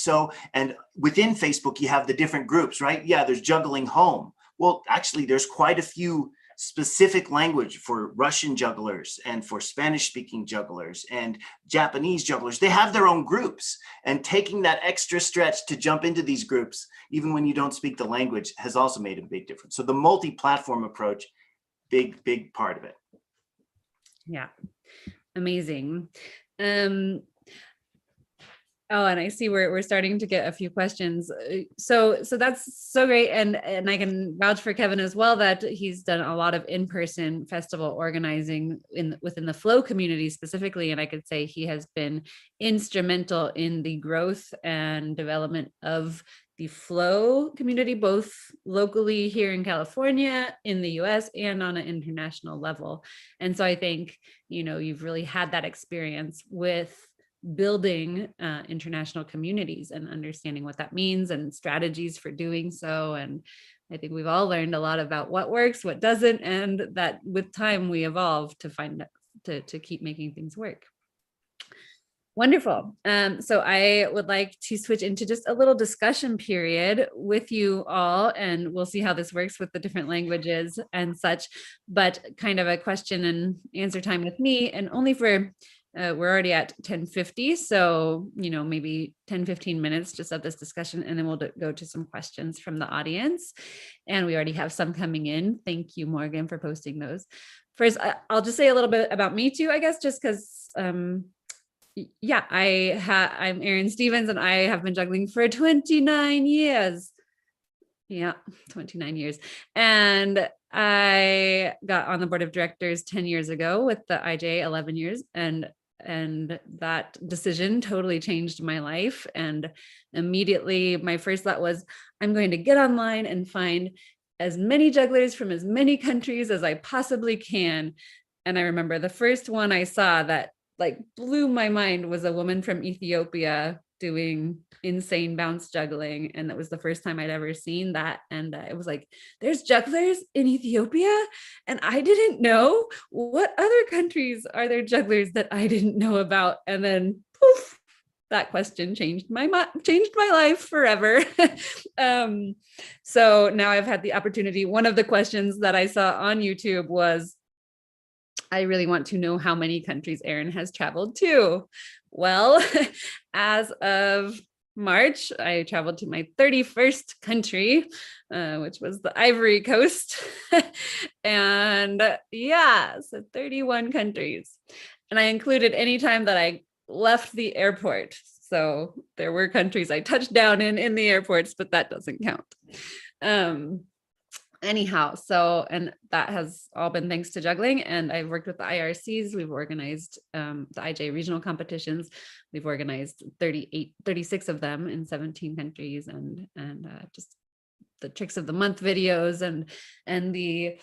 within Facebook, you have the different groups, right? Yeah, there's Juggling Home. Well, actually, there's quite a few specific language for Russian jugglers and for Spanish speaking jugglers and Japanese jugglers. They have their own groups, and taking that extra stretch to jump into these groups, even when you don't speak the language, has also made a big difference. So the multi-platform approach, big part of it. Yeah, amazing. Oh, and I see we're starting to get a few questions. So that's so great. And I can vouch for Kevin as well, that he's done a lot of in-person festival organizing within the Flow community specifically. And I could say he has been instrumental in the growth and development of the Flow community, both locally here in California, in the US, and on an international level. And so I think, you've really had that experience with building international communities and understanding what that means and strategies for doing so. And I think we've all learned a lot about what works, what doesn't, and that with time we evolve to find to keep making things work. Wonderful. So I would like to switch into just a little discussion period with you all, and we'll see how this works with the different languages and such, but kind of a question and answer time with me, and only for we're already at 10:50, so maybe 10-15 minutes just of this discussion, and then we'll go to some questions from the audience. And we already have some coming in. Thank you, Morgan, for posting those. First, I'll just say a little bit about me too, I guess, just because I'm Erin Stevens, and I have been juggling for 29 years. Yeah, 29 years. And I got on the board of directors 10 years ago with the IJA, 11 years. And that decision totally changed my life. And immediately my first thought was, I'm going to get online and find as many jugglers from as many countries as I possibly can. And I remember the first one I saw that blew my mind was a woman from Ethiopia doing insane bounce juggling. And that was the first time I'd ever seen that. And it was like, there's jugglers in Ethiopia. And I didn't know. What other countries are there jugglers that I didn't know about? And then poof, that question changed my life forever. So now I've had the opportunity. One of the questions that I saw on YouTube was, I really want to know how many countries Erin has traveled to. Well, as of March, I traveled to my 31st country, which was the Ivory Coast. And so 31 countries. And I included any time that I left the airport. So there were countries I touched down in the airports, but that doesn't count. Anyhow, and that has all been thanks to juggling. And I've worked with the IRCs. We've organized the IJ regional competitions. We've organized 36 of them in 17 countries, and just the Tricks of the Month videos and the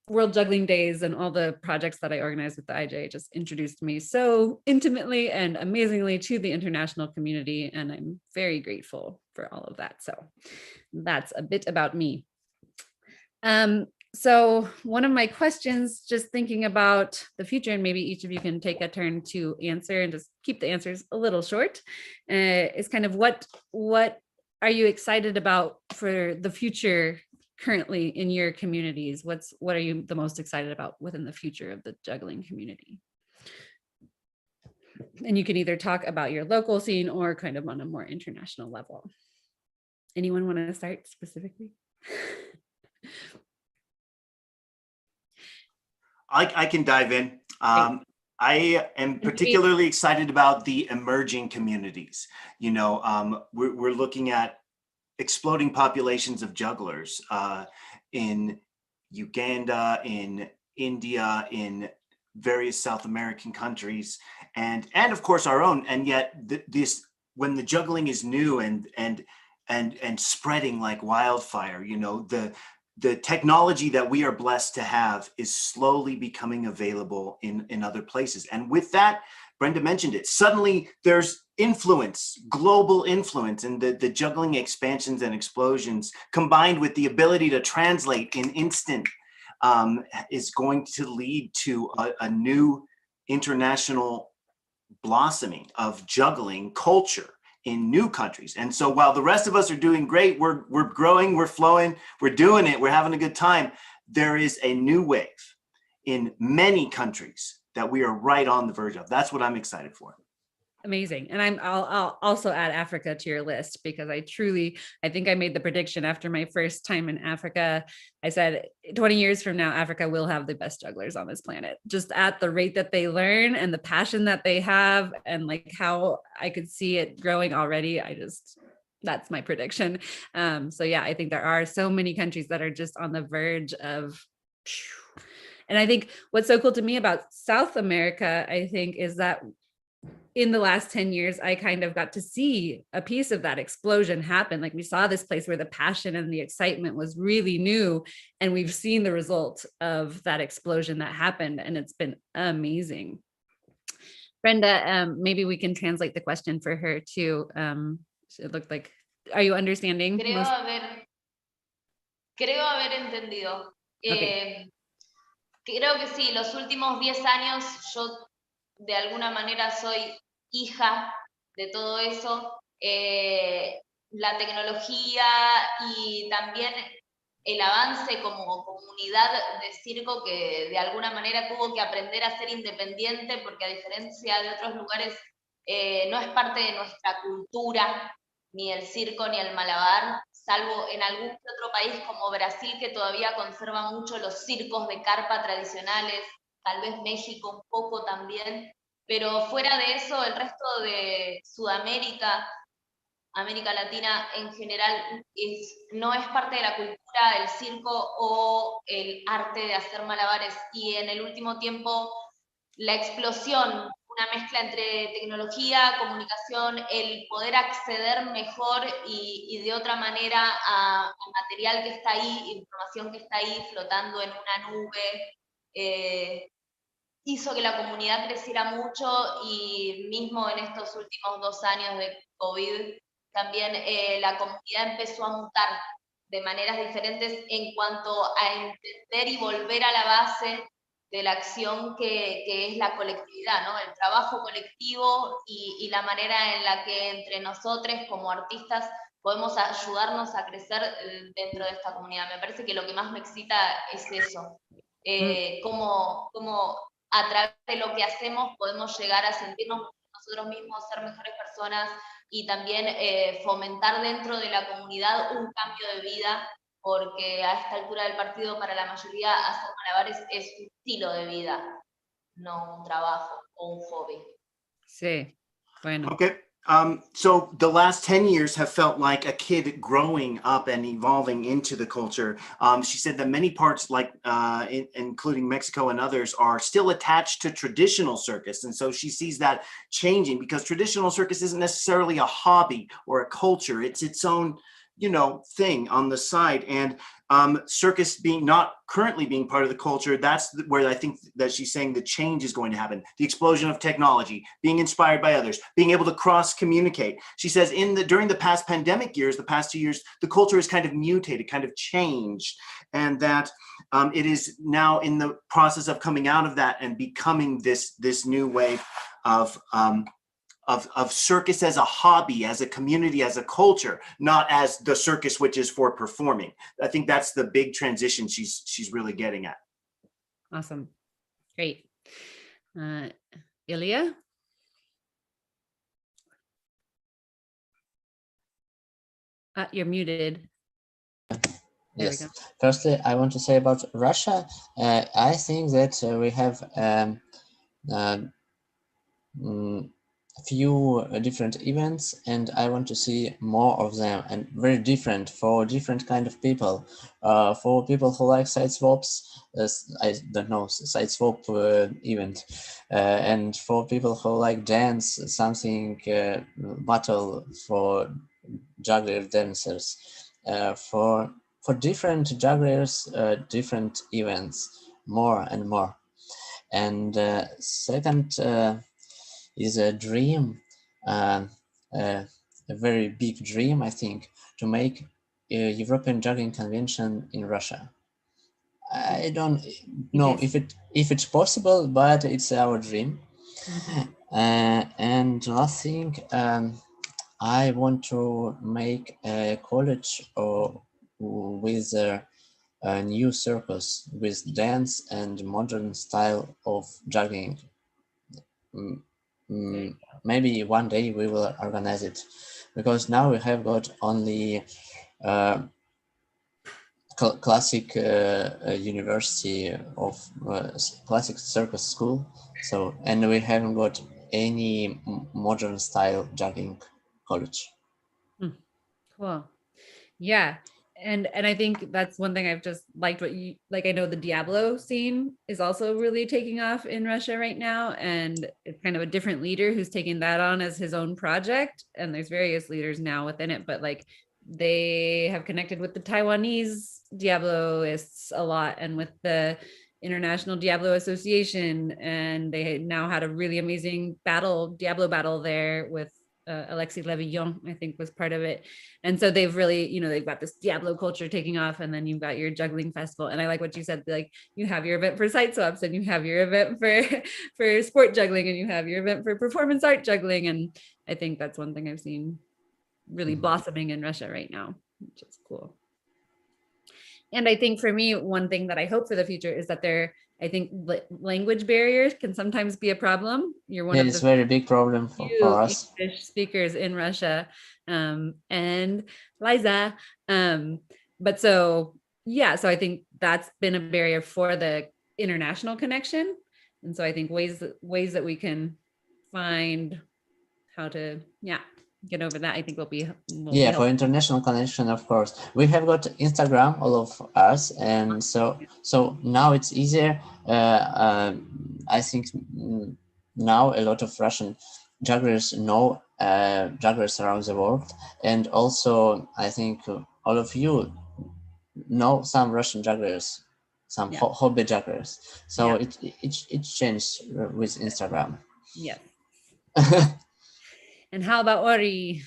World Juggling Days and all the projects that I organized with the IJ just introduced me so intimately and amazingly to the international community. And I'm very grateful for all of that. So that's a bit about me. So one of my questions, just thinking about the future, and maybe each of you can take a turn to answer and just keep the answers a little short, is kind of what are you excited about for the future currently in your communities? What are you the most excited about within the future of the juggling community? And you can either talk about your local scene or kind of on a more international level. Anyone want to start specifically? I can dive in. I am particularly excited about the emerging communities. We're looking at exploding populations of jugglers in Uganda, in India, in various South American countries, and of course our own. And yet when the juggling is new and spreading like wildfire, the technology that we are blessed to have is slowly becoming available in other places. And with that, Brenda mentioned it, suddenly there's influence, global influence, and the juggling expansions and explosions combined with the ability to translate in instant is going to lead to a new international blossoming of juggling culture in new countries. And so while the rest of us are doing great, we're growing, we're flowing, we're doing it, we're having a good time, there is a new wave in many countries that we are right on the verge of. That's what I'm excited for. Amazing. And I'll also add Africa to your list, because I think I made the prediction after my first time in Africa. I said 20 years from now, Africa will have the best jugglers on this planet, just at the rate that they learn and the passion that they have, and like how I could see it growing already. That's my prediction. So yeah, I think there are so many countries that are just on the verge of, and I think what's so cool to me about South America, I think, is that in the last 10 years, I kind of got to see a piece of that explosion happen. Like we saw this place where the passion and the excitement was really new, and we've seen the result of that explosion that happened, and it's been amazing. Brenda, maybe we can translate the question for her too. It looked like, are you understanding? Creo haber entendido. Okay. Creo que sí, los últimos 10 años yo de alguna manera soy hija de todo eso. La tecnología y también el avance como comunidad de circo, que de alguna manera tuvo que aprender a ser independiente, porque a diferencia de otros lugares no es parte de nuestra cultura, ni el circo ni el malabar, salvo en algún otro país como Brasil, que todavía conserva mucho los circos de carpa tradicionales, tal vez México un poco también, pero fuera de eso, el resto de Sudamérica, América Latina en general, no es parte de la cultura el circo o el arte de hacer malabares. Y en el último tiempo, la explosión, una mezcla entre tecnología, comunicación, el poder acceder mejor y de otra manera a material que está ahí, información que está ahí flotando en una nube, hizo que la comunidad creciera mucho, y mismo en estos últimos 2 años de COVID, también la comunidad empezó a mutar de maneras diferentes en cuanto a entender y volver a la base de la acción que es la colectividad, ¿no? El trabajo colectivo y la manera en la que entre nosotros como artistas podemos ayudarnos a crecer dentro de esta comunidad. Me parece que lo que más me excita es eso, cómo a través de lo que hacemos podemos llegar a sentirnos nosotros mismos, ser mejores personas, y también fomentar dentro de la comunidad un cambio de vida, porque a esta altura del partido para la mayoría hacer malabares es un estilo de vida, no un trabajo o un hobby. Sí, bueno. Okay. So the last 10 years have felt like a kid growing up and evolving into the culture. She said that many parts, like including Mexico and others, are still attached to traditional circus. And so she sees that changing, because traditional circus isn't necessarily a hobby or a culture. It's its own, thing on the side. And circus not currently being part of the culture, that's where I think that she's saying the change is going to happen. The explosion of technology, being inspired by others, being able to cross communicate. She says during the past pandemic years, the past 2 years, the culture has kind of mutated, kind of changed, and that it is now in the process of coming out of that and becoming this new wave of circus as a hobby, as a community, as a culture, not as the circus which is for performing. I think that's the big transition she's really getting at. Awesome. Great. Ilya? You're muted. There Yes. we go. Firstly, I want to say about Russia. I think that we have a few different events, and I want to see more of them, and very different for different kind of people. For people who like side swaps, I don't know, side swap event, and for people who like dance, something battle for juggler dancers. For different jugglers, different events, more and more. And second is a dream, a very big dream, I think, to make a European Juggling Convention in Russia. I don't know if it's possible, but it's our dream. And last thing, I want to make a college with a new circus with dance and modern style of juggling. Maybe one day we will organize it, because now we have got only classic university of classic circus school. So, and we haven't got any modern style juggling college. Cool. Yeah. And I think that's one thing I've just liked what you like. I know the Diablo scene is also really taking off in Russia right now. And it's kind of a different leader who's taking that on as his own project. And there's various leaders now within it, but like they have connected with the Taiwanese Diabloists a lot and with the International Diablo Association. And they now had a really amazing Diablo battle there with Alexis Levillon, I think, was part of it. And so they've really, you know, they've got this Diablo culture taking off, and then you've got your juggling festival. And I like what you said, like you have your event for side swaps, and you have your event for sport juggling, and you have your event for performance art juggling. And I think that's one thing I've seen really blossoming in Russia right now, which is cool. And I think for me, one thing that I hope for the future is that I think language barriers can sometimes be a problem. You're one of it's the very big problem for us. English speakers in Russia, and Liza. But so I think that's been a barrier for the international connection. And so I think ways that we can find how to get over that, I think will be for international connection. Of course, we have got Instagram, all of us, and so now it's easier. I think now a lot of Russian jugglers know jugglers around the world, and also I think all of you know some Russian jugglers, some hobby jugglers. So it changed with Instagram. Yeah. And how about Ori?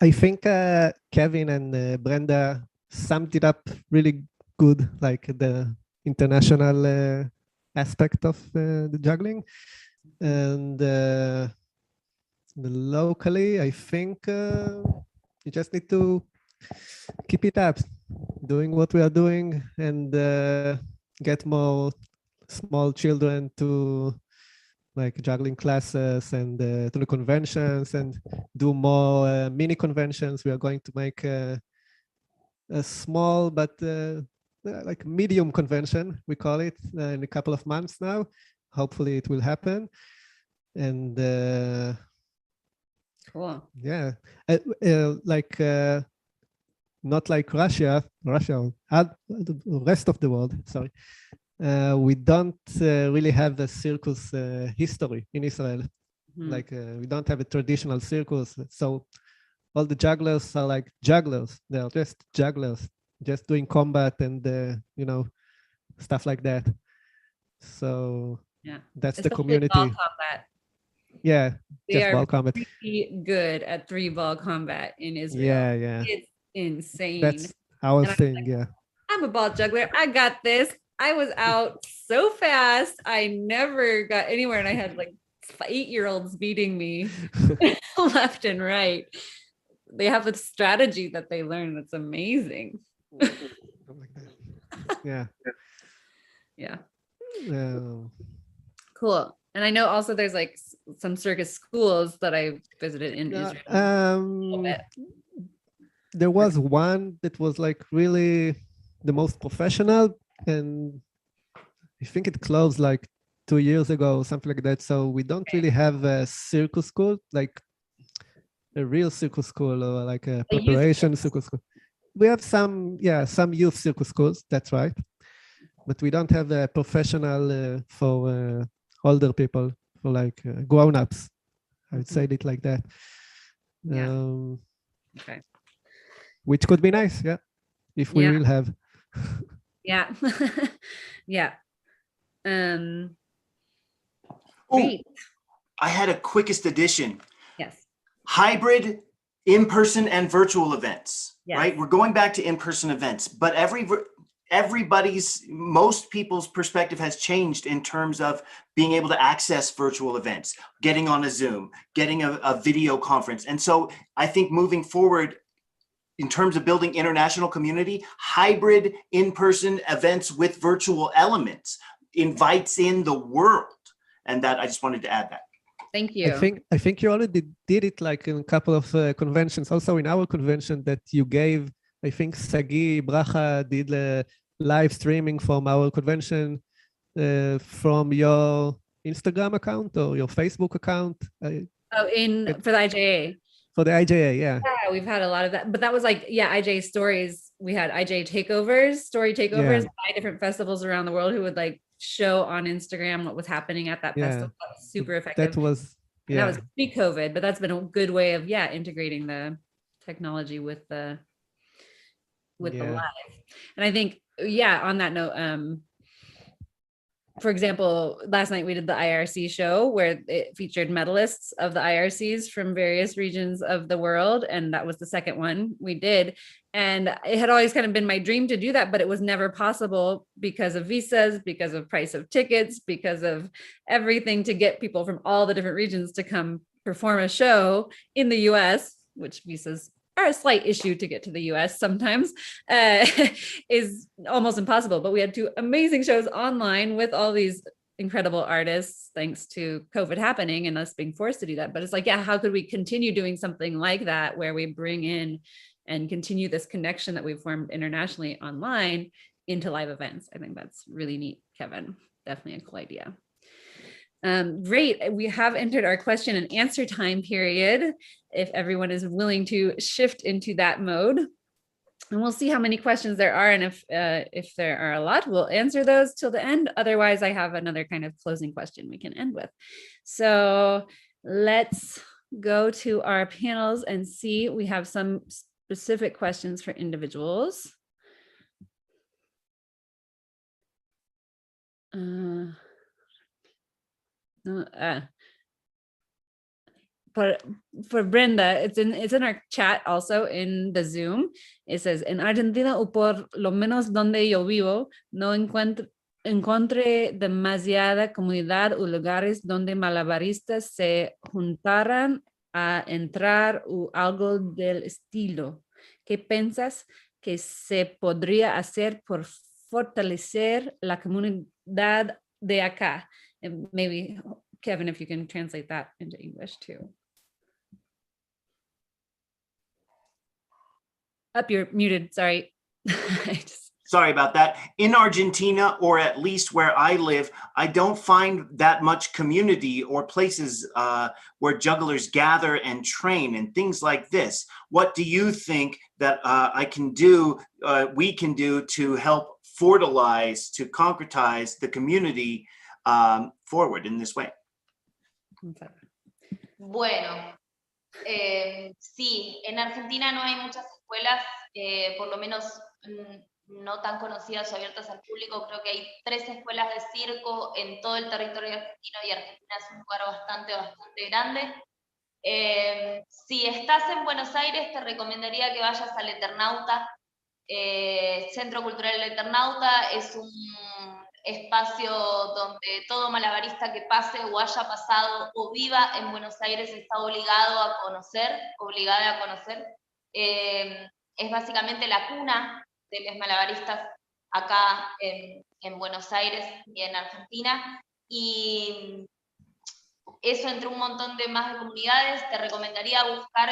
I think Kevin and Brenda summed it up really good, like the international aspect of the juggling. And locally, I think you just need to keep it up, doing what we are doing, and get more small children to like juggling classes and to the conventions, and do more mini conventions. We are going to make a small but like medium convention, we call it, in a couple of months now. Hopefully it will happen. And cool. Yeah, like not like Russia, the rest of the world, sorry. We don't really have a circus history in Israel. Like we don't have a traditional circus. So all the jugglers are like jugglers. They are just jugglers, just doing combat and you know, stuff like that. So that's the community. Ball combat. Yeah, they just are ball combat. Really good at 3-ball combat in Israel. Yeah. It's insane. That's our and thing. Like, I'm a ball juggler. I got this. I was out so fast. I never got anywhere, and I had like 8-year-olds beating me left and right. They have a strategy that they learn. That's amazing. Yeah. Cool. And I know also there's like some circus schools that I visited in Israel. There was one that was like really the most professional, and I think it closed like 2 years ago, something like that. So we don't really have a circus school, like a real circus school, or like a preparation circus school. We have some youth circus schools, that's right. But we don't have a professional for older people, for like grown-ups. I would say it like that. Okay. Which could be nice, if we will have. Yeah. I had a quickest addition. Yes. Hybrid in-person and virtual events, right? We're going back to in-person events, but most people's perspective has changed in terms of being able to access virtual events, getting on a Zoom, getting a video conference. And so I think moving forward, in terms of building international community, hybrid in-person events with virtual elements invites in the world. And that I just wanted to add that. Thank you. I think you already did it like in a couple of conventions. Also in our convention that you gave, I think Sagi Bracha did a live streaming from our convention from your Instagram account or your Facebook account. For the IJA. For the IJA, yeah. Yeah, we've had a lot of that, but that was like, IJA stories. We had IJA takeovers, story takeovers by different festivals around the world who would like show on Instagram what was happening at that festival. That was super effective. That was pre-COVID, but that's been a good way of integrating the technology with the live. And I think on that note, for example, last night we did the IRC show where it featured medalists of the IRCs from various regions of the world. And that was the second one we did. And it had always kind of been my dream to do that, but it was never possible because of visas, because of price of tickets, because of everything to get people from all the different regions to come perform a show in the US, which visas are a slight issue to get to the US sometimes, is almost impossible. But we had 2 amazing shows online with all these incredible artists, thanks to COVID happening and us being forced to do that. But it's like, how could we continue doing something like that where we bring in and continue this connection that we've formed internationally online into live events? I think that's really neat, Kevin. Definitely a cool idea. Great. We have entered our question and answer time period. If everyone is willing to shift into that mode, and we'll see how many questions there are. And if there are a lot, we'll answer those till the end. Otherwise, I have another kind of closing question we can end with. So let's go to our panels and see. We have some specific questions for individuals. For Brenda, it's in our chat also in the Zoom. It says, en Argentina, o por lo menos donde yo vivo, no encontré demasiada comunidad o lugares donde malabaristas se juntaran a entrar o algo del estilo. ¿Qué piensas que se podría hacer por fortalecer la comunidad de acá? And maybe, Kevin, if you can translate that into English too. You're muted, sorry. Sorry about that. In Argentina, or at least where I live, I don't find that much community or places where jugglers gather and train and things like this. What do you think that we can do to help fertilize, to concretize the community forward in this way? Bueno, sí, en Argentina no hay muchas escuelas, por lo menos no tan conocidas o abiertas al público. Creo que hay 3 escuelas de circo en todo el territorio argentino y Argentina es un lugar bastante grande. Si estás en Buenos Aires, te recomendaría que vayas al Eternauta. Centro Cultural El Eternauta es un espacio donde todo malabarista que pase o haya pasado o viva en Buenos Aires está obligada a conocer. Es básicamente la cuna de los malabaristas acá en Buenos Aires y en Argentina. Y eso entre un montón de más de comunidades. Te recomendaría buscar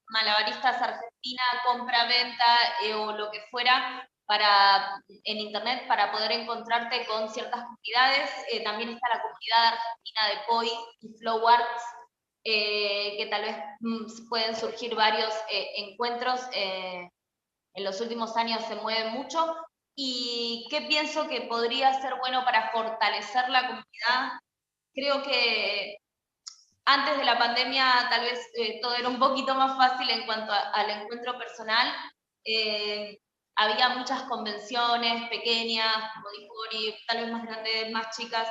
malabaristas Argentina, compra-venta o lo que fuera en internet para poder encontrarte con ciertas comunidades. También está la comunidad argentina de POI y Flow Arts, que tal vez pueden surgir varios encuentros. En los últimos años se mueve mucho. ¿Y qué pienso que podría ser bueno para fortalecer la comunidad? Creo que antes de la pandemia tal vez todo era un poquito más fácil en cuanto al encuentro personal. Había muchas convenciones pequeñas, como dijo Ori, tal vez más grandes, más chicas,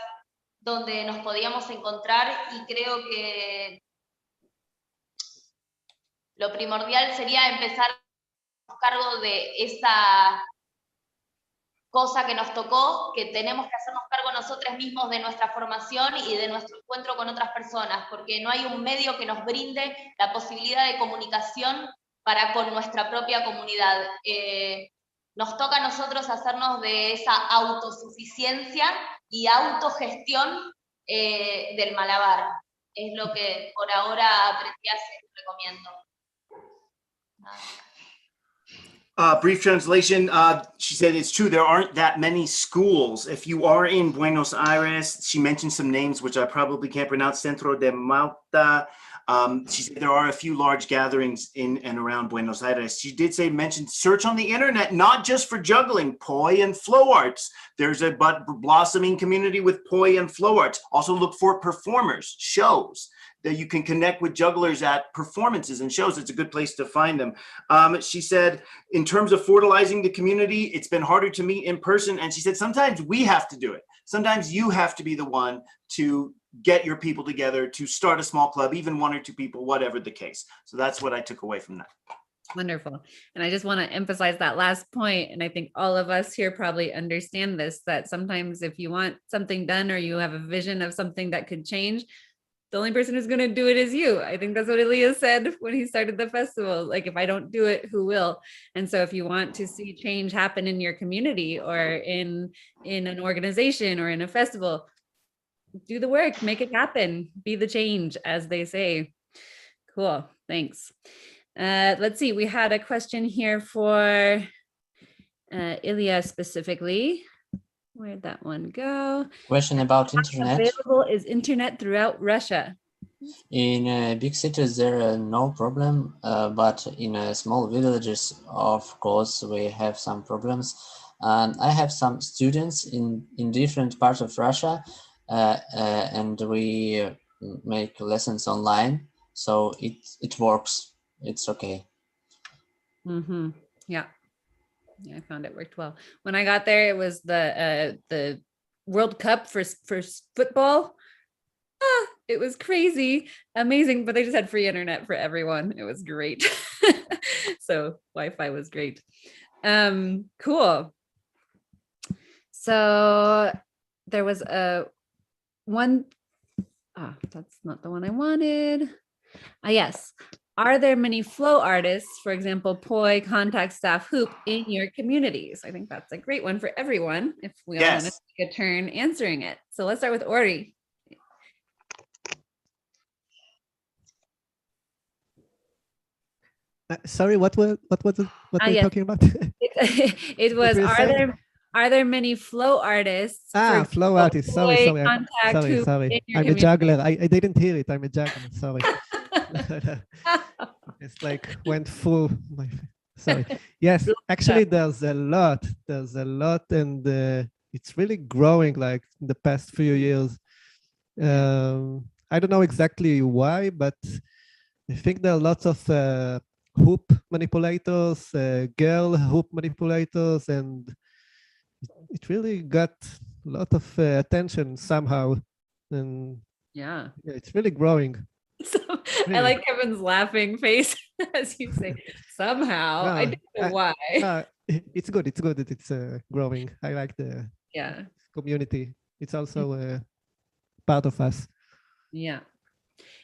donde nos podíamos encontrar, y creo que lo primordial sería empezar a cargo de cosa que nos tocó, que tenemos que hacernos cargo nosotros mismos de nuestra formación y de nuestro encuentro con otras personas, porque no hay un medio que nos brinde la posibilidad de comunicación para con nuestra propia comunidad. Nos toca a nosotros hacernos de esa autosuficiencia y autogestión del malabar. Es lo que por ahora aprendí a hacer y recomiendo. Brief translation, she said it's true, there aren't that many schools. If you are in Buenos Aires, she mentioned some names which I probably can't pronounce, Centro de Malta. She said there are a few large gatherings in and around Buenos Aires. She did say, mention search on the internet, not just for juggling, poi and flow arts. There's a blossoming community with poi and flow arts. Also look for performers, shows that you can connect with jugglers at performances and shows. It's a good place to find them. She said, in terms of fertilizing the community, it's been harder to meet in person. And she said, sometimes we have to do it. Sometimes you have to be the one to get your people together, to start a small club, even 1 or 2 people, whatever the case. So that's what I took away from that. Wonderful. And I just want to emphasize that last point. And I think all of us here probably understand this, that sometimes if you want something done or you have a vision of something that could change, the only person who's going to do it is you. I think that's what Elias said when he started the festival. Like, if I don't do it, who will? And so if you want to see change happen in your community or in an organization or in a festival, do the work, make it happen, be the change, as they say. Cool. Thanks. Let's see. We had a question here for Ilya specifically. Where'd that one go? Question about internet. Available is internet throughout Russia. In big cities, there are no problem, but in small villages, of course, we have some problems. And I have some students in different parts of Russia, and we make lessons online, so it works. It's okay. Mm-hmm. Yeah. Yeah, I found it worked well. When I got there, it was the World Cup for football. It was crazy, amazing, but they just had free internet for everyone. It was great. So Wi-Fi was great. Cool. So there was one. That's not the one I wanted. Yes. Are there many flow artists, for example, poi, contact staff, hoop, in your communities? I think that's a great one for everyone if we all want to take a turn answering it. So let's start with Ori. Sorry, what were you talking about? It was, are there many flow artists? Flow artists. Sorry. Sorry. I'm a juggler. I didn't hear it. I'm a juggler. Sorry. It's like went full. Sorry. Yes, actually, there's a lot, and it's really growing. Like in the past few years. I don't know exactly why, but I think there are lots of hoop manipulators, girl hoop manipulators, and it really got a lot of attention somehow. And yeah, it's really growing. So, really. I like Kevin's laughing face as you say somehow. I don't know why. It's good. It's growing. I like the community. It's also part of us. Yeah.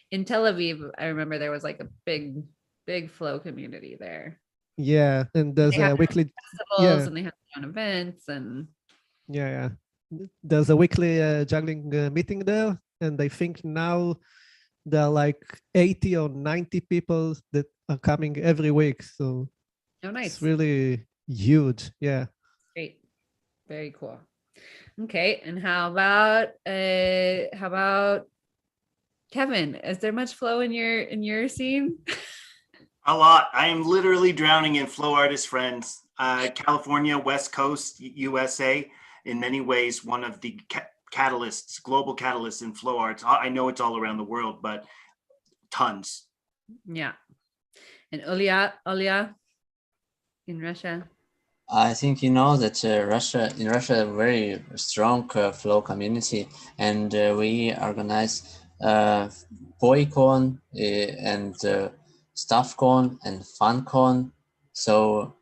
In Tel Aviv, I remember there was like a big flow community there. Yeah, and there's a weekly festivals and they have their own events and there's a weekly juggling meeting there, and I think now there are like 80 or 90 people that are coming every week. So nice. It's really huge. Yeah. Great. Very cool. Okay. And how about Kevin? Is there much flow in your scene? A lot. I am literally drowning in flow artist friends. California, West Coast, USA, in many ways, one of the catalysts, global catalysts in flow arts. I know it's all around the world, but tons. Yeah. And Olya in Russia. I think you know that in Russia, a very strong flow community, and we organize PoiCon and StuffCon and FunCon. So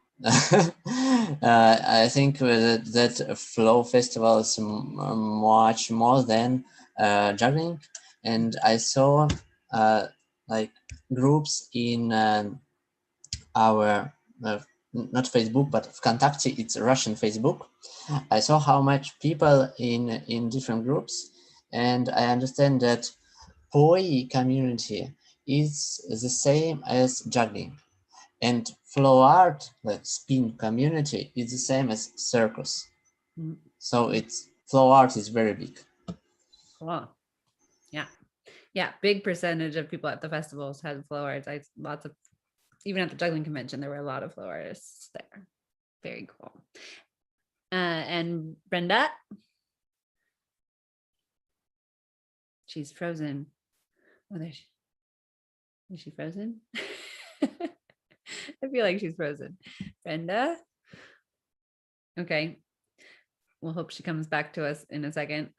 I think that Flow Festival is much more than juggling, and I saw like groups in our not Facebook but Vkontakte, it's Russian Facebook. I saw how much people in different groups, and I understand that Poi community is the same as juggling. And flow art, the spin community, is the same as circus. Mm. So it's flow art is very big. Cool. Yeah, big percentage of people at the festivals had flow arts. Lots of, even at the juggling convention, there were a lot of flow artists there. Very cool. And Brenda, she's frozen. Oh, there she is. She frozen? I feel like she's frozen. Brenda? Okay. We'll hope she comes back to us in a second.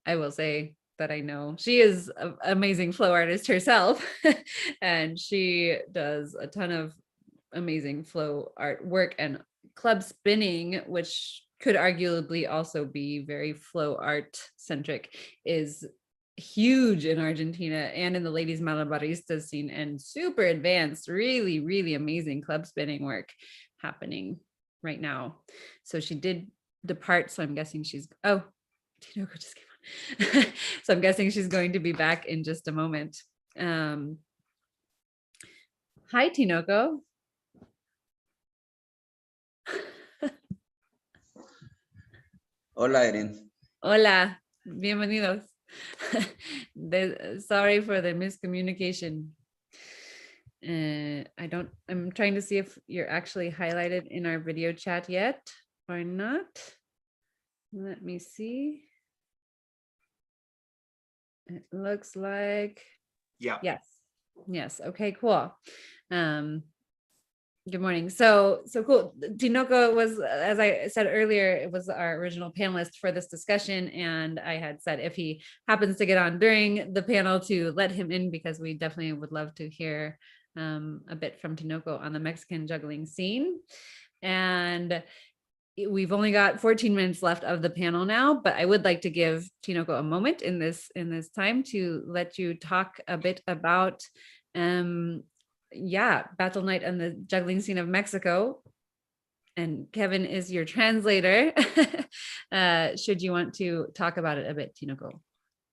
I will say that I know she is an amazing flow artist herself, and she does a ton of amazing flow art work, and club spinning, which could arguably also be very flow art centric, is huge in Argentina and in the ladies malabaristas scene, and super advanced, really, really amazing club spinning work happening right now. So she did depart, so I'm guessing she's, oh, Tinoco just came on. So I'm guessing she's going to be back in just a moment. Hi, Tinoco. Hola, Erin. Hola, bienvenidos. Sorry for the miscommunication. I'm trying to see if you're actually highlighted in our video chat yet or not. Let me see. It looks like, Yeah. Yes. Okay, cool. Good morning. So cool. Tinoco was, as I said earlier, it was our original panelist for this discussion. And I had said if he happens to get on during the panel to let him in, because we definitely would love to hear a bit from Tinoco on the Mexican juggling scene. And we've only got 14 minutes left of the panel now, but I would like to give Tinoco a moment in this time to let you talk a bit about Battle Night and the juggling scene of Mexico. And Kevin is your translator. Should you want to talk about it a bit, Tinoco?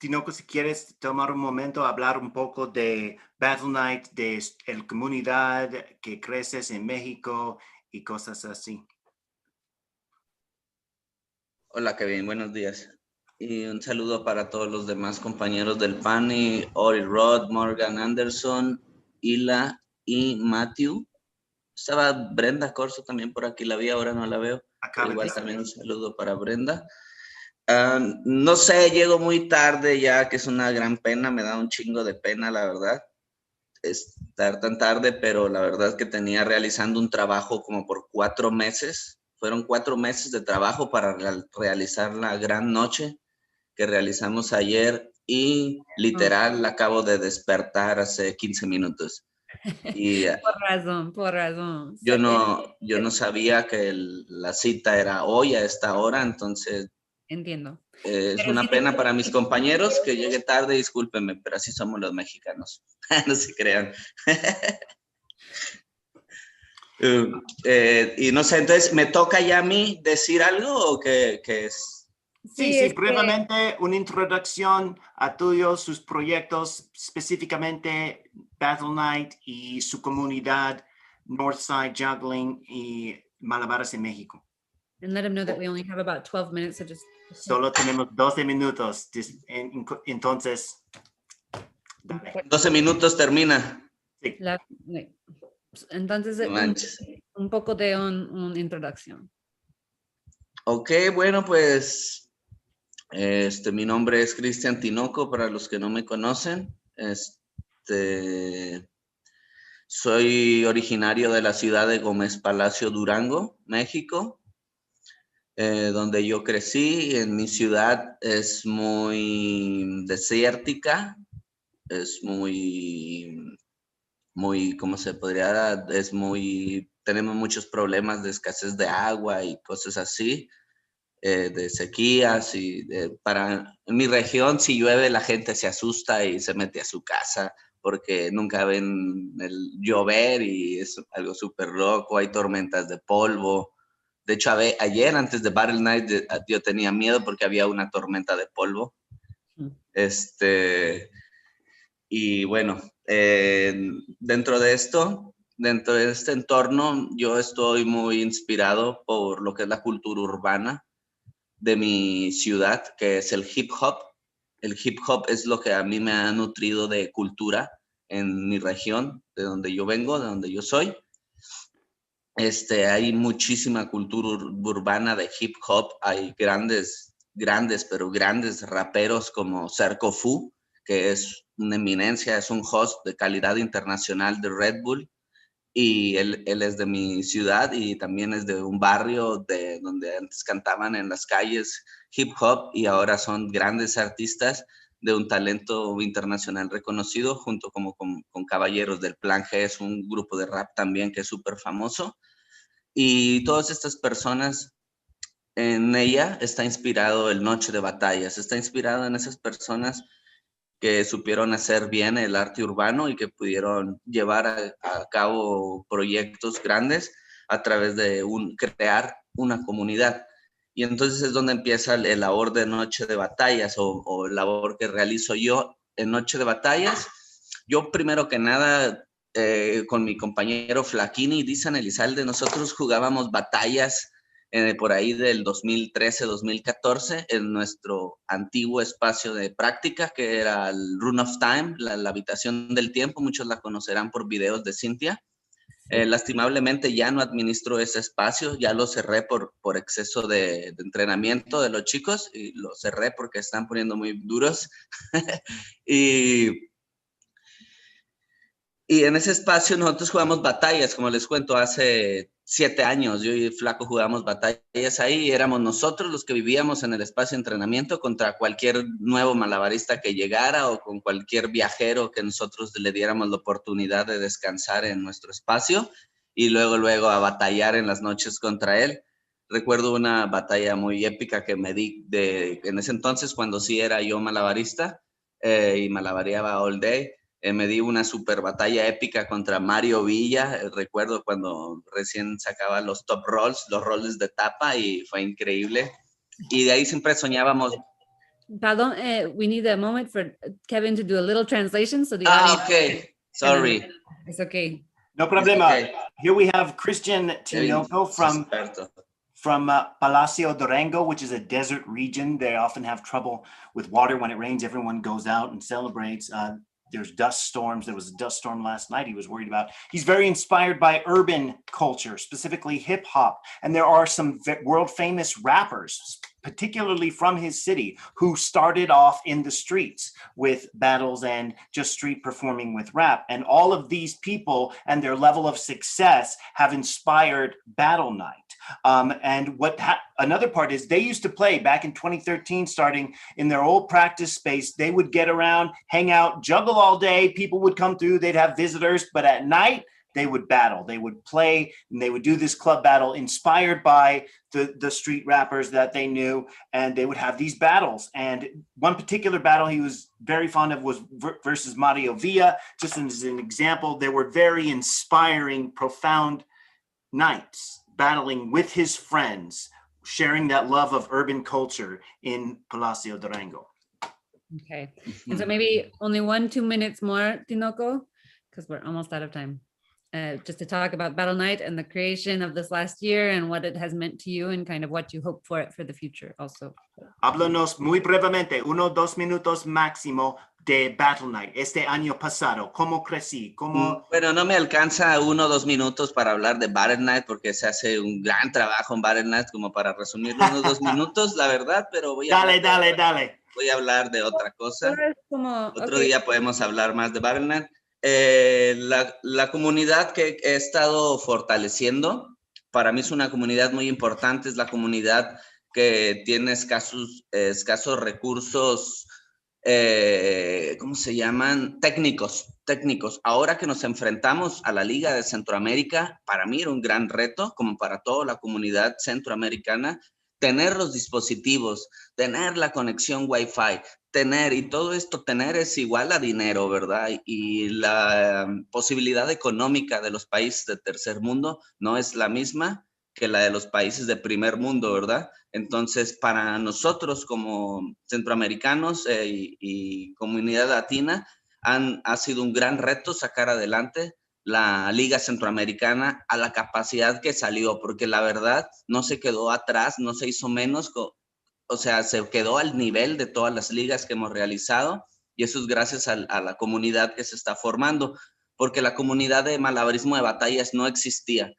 Tinoco, si quieres tomar un momento a hablar un poco de Battle Night, de la comunidad que creces en México y cosas así. Hola, Kevin, buenos días. Y un saludo para todos los demás compañeros del PANI, Ori Rod, Morgan Anderson, Hila y Matthew. Estaba Brenda Corso también por aquí, la vi, ahora no la veo. Igual también un saludo para Brenda. No sé, llego muy tarde ya, que es una gran pena, me da un chingo de pena, la verdad, estar tan tarde, pero la verdad es que tenía realizando un trabajo como por 4 meses. Fueron 4 meses de trabajo para realizar la gran noche que realizamos ayer y literal la acabo de despertar hace 15 minutos. Y por razón. Yo no sabía que la cita era hoy a esta hora, entonces entiendo. Es una pena para mis compañeros que llegue tarde, discúlpenme, pero así somos los mexicanos. No se crean. Y no sé, entonces, ¿me toca ya a mí decir algo o qué es? Sí, brevemente una introducción a tuyos, sus proyectos, específicamente Battle Night y su comunidad Northside Juggling y Malabares en México. And let him know that we only have about 12 minutes, so just... Solo tenemos 12 minutos, entonces... Dale. 12 minutos termina. Sí. Entonces, un poco de una introducción. Ok, bueno, pues mi nombre es Cristian Tinoco, para los que no me conocen. Soy originario de la ciudad de Gómez Palacio, Durango, México, donde yo crecí. En mi ciudad es muy desértica, es muy muy, ¿cómo se podría? Tenemos muchos problemas de escasez de agua y cosas así, de sequías en mi región, si llueve, la gente se asusta y se mete a su casa porque nunca ven el llover y es algo súper loco, hay tormentas de polvo. De hecho, ayer antes de Battle Night yo tenía miedo porque había una tormenta de polvo. Y bueno, dentro de este entorno, yo estoy muy inspirado por lo que es la cultura urbana de mi ciudad, que es el hip hop. El hip hop es lo que a mí me ha nutrido de cultura en mi región, de donde yo vengo, de donde yo soy. Hay muchísima cultura urbana de hip hop. Hay grandes raperos como Cerco Fu, que es una eminencia, es un host de calidad internacional de Red Bull. Y él es de mi ciudad y también es de un barrio donde antes cantaban en las calles hip hop y ahora son grandes artistas de un talento internacional reconocido, junto como con Caballeros del Plan G, es un grupo de rap también que es súper famoso. Y todas estas personas, en ella está inspirado el Noche de Batallas, está inspirado en esas personas que supieron hacer bien el arte urbano y que pudieron llevar a cabo proyectos grandes a través de crear una comunidad. Y entonces es donde empieza el labor de Noche de Batallas o el labor que realizo yo en Noche de Batallas. Yo primero que nada, con mi compañero Flaquini y Dizan Elizalde, nosotros jugábamos batallas por ahí del 2013-2014 en nuestro antiguo espacio de práctica, que era el Rune of Time, la habitación del tiempo. Muchos la conocerán por videos de Cintia. Lastimablemente ya no administro ese espacio, ya lo cerré por exceso de entrenamiento de los chicos y lo cerré porque están poniendo muy duros. Y en ese espacio nosotros jugamos batallas, como les cuento, hace 7 años, yo y Flaco jugamos batallas ahí, y éramos nosotros los que vivíamos en el espacio de entrenamiento contra cualquier nuevo malabarista que llegara o con cualquier viajero que nosotros le diéramos la oportunidad de descansar en nuestro espacio y luego a batallar en las noches contra él. Recuerdo una batalla muy épica que me di en ese entonces, cuando sí era yo malabarista y malabareaba all day. Me di una super batalla épica contra Mario Villa. Recuerdo cuando recién sacaba los top rolls, los rolls de tapa, y fue increíble. Y de ahí siempre soñábamos. Pardon, we need a moment for Kevin to do a little translation so the audience. Okay. Sorry. It's okay. No problema. Okay. Here we have Christian Tinoco from Palacio Durango, which is a desert region. They often have trouble with water. When it rains, everyone goes out and celebrates. There's dust storms. There was a dust storm last night he was worried about. He's very inspired by urban culture, specifically hip hop. And there are some world famous rappers, particularly from his city, who started off in the streets with battles and just street performing with rap. And all of these people and their level of success have inspired Battle Night. And another part is they used to play back in 2013, starting in their old practice space. They would get around, hang out, juggle all day. People would come through, they'd have visitors, but at night they would battle. They would play and they would do this club battle inspired by the street rappers that they knew. And they would have these battles. And one particular battle he was very fond of was versus Mario Villa. Just as an example, there were very inspiring, profound nights battling with his friends, sharing that love of urban culture in Palacio Durango. Okay. And so maybe only 1-2 minutes more, Tinoco, because we're almost out of time. Just to talk about Battle Night and the creation of this last year and what it has meant to you and kind of what you hope for it for the future also. Háblanos muy brevemente, 1-2 minutos máximo de Battle Night, este año pasado. ¿Cómo crecí? Bueno, no me alcanza 1 o 2 minutos para hablar de Battle Night porque se hace un gran trabajo en Battle Night como para resumirlo en unos 2 minutos, la verdad, pero voy a hablar de otra cosa. Otro día podemos hablar más de Battle Night. La comunidad que he estado fortaleciendo, para mí es una comunidad muy importante, es la comunidad que tiene escasos recursos, ¿cómo se llaman? Técnicos. técnicos. Ahora que nos enfrentamos a la Liga de Centroamérica, para mí era un gran reto, como para toda la comunidad centroamericana, tener los dispositivos, tener la conexión Wi-Fi, y todo esto tener es igual a dinero, ¿verdad? Y la posibilidad económica de los países de tercer mundo no es la misma que la de los países de primer mundo, ¿verdad? Entonces, para nosotros como centroamericanos y comunidad latina, ha sido un gran reto sacar adelante la Liga Centroamericana a la capacidad que salió, porque la verdad no se quedó atrás, no se hizo menos, o sea, se quedó al nivel de todas las ligas que hemos realizado, y eso es gracias a la comunidad que se está formando, porque la comunidad de malabarismo de batallas no existía.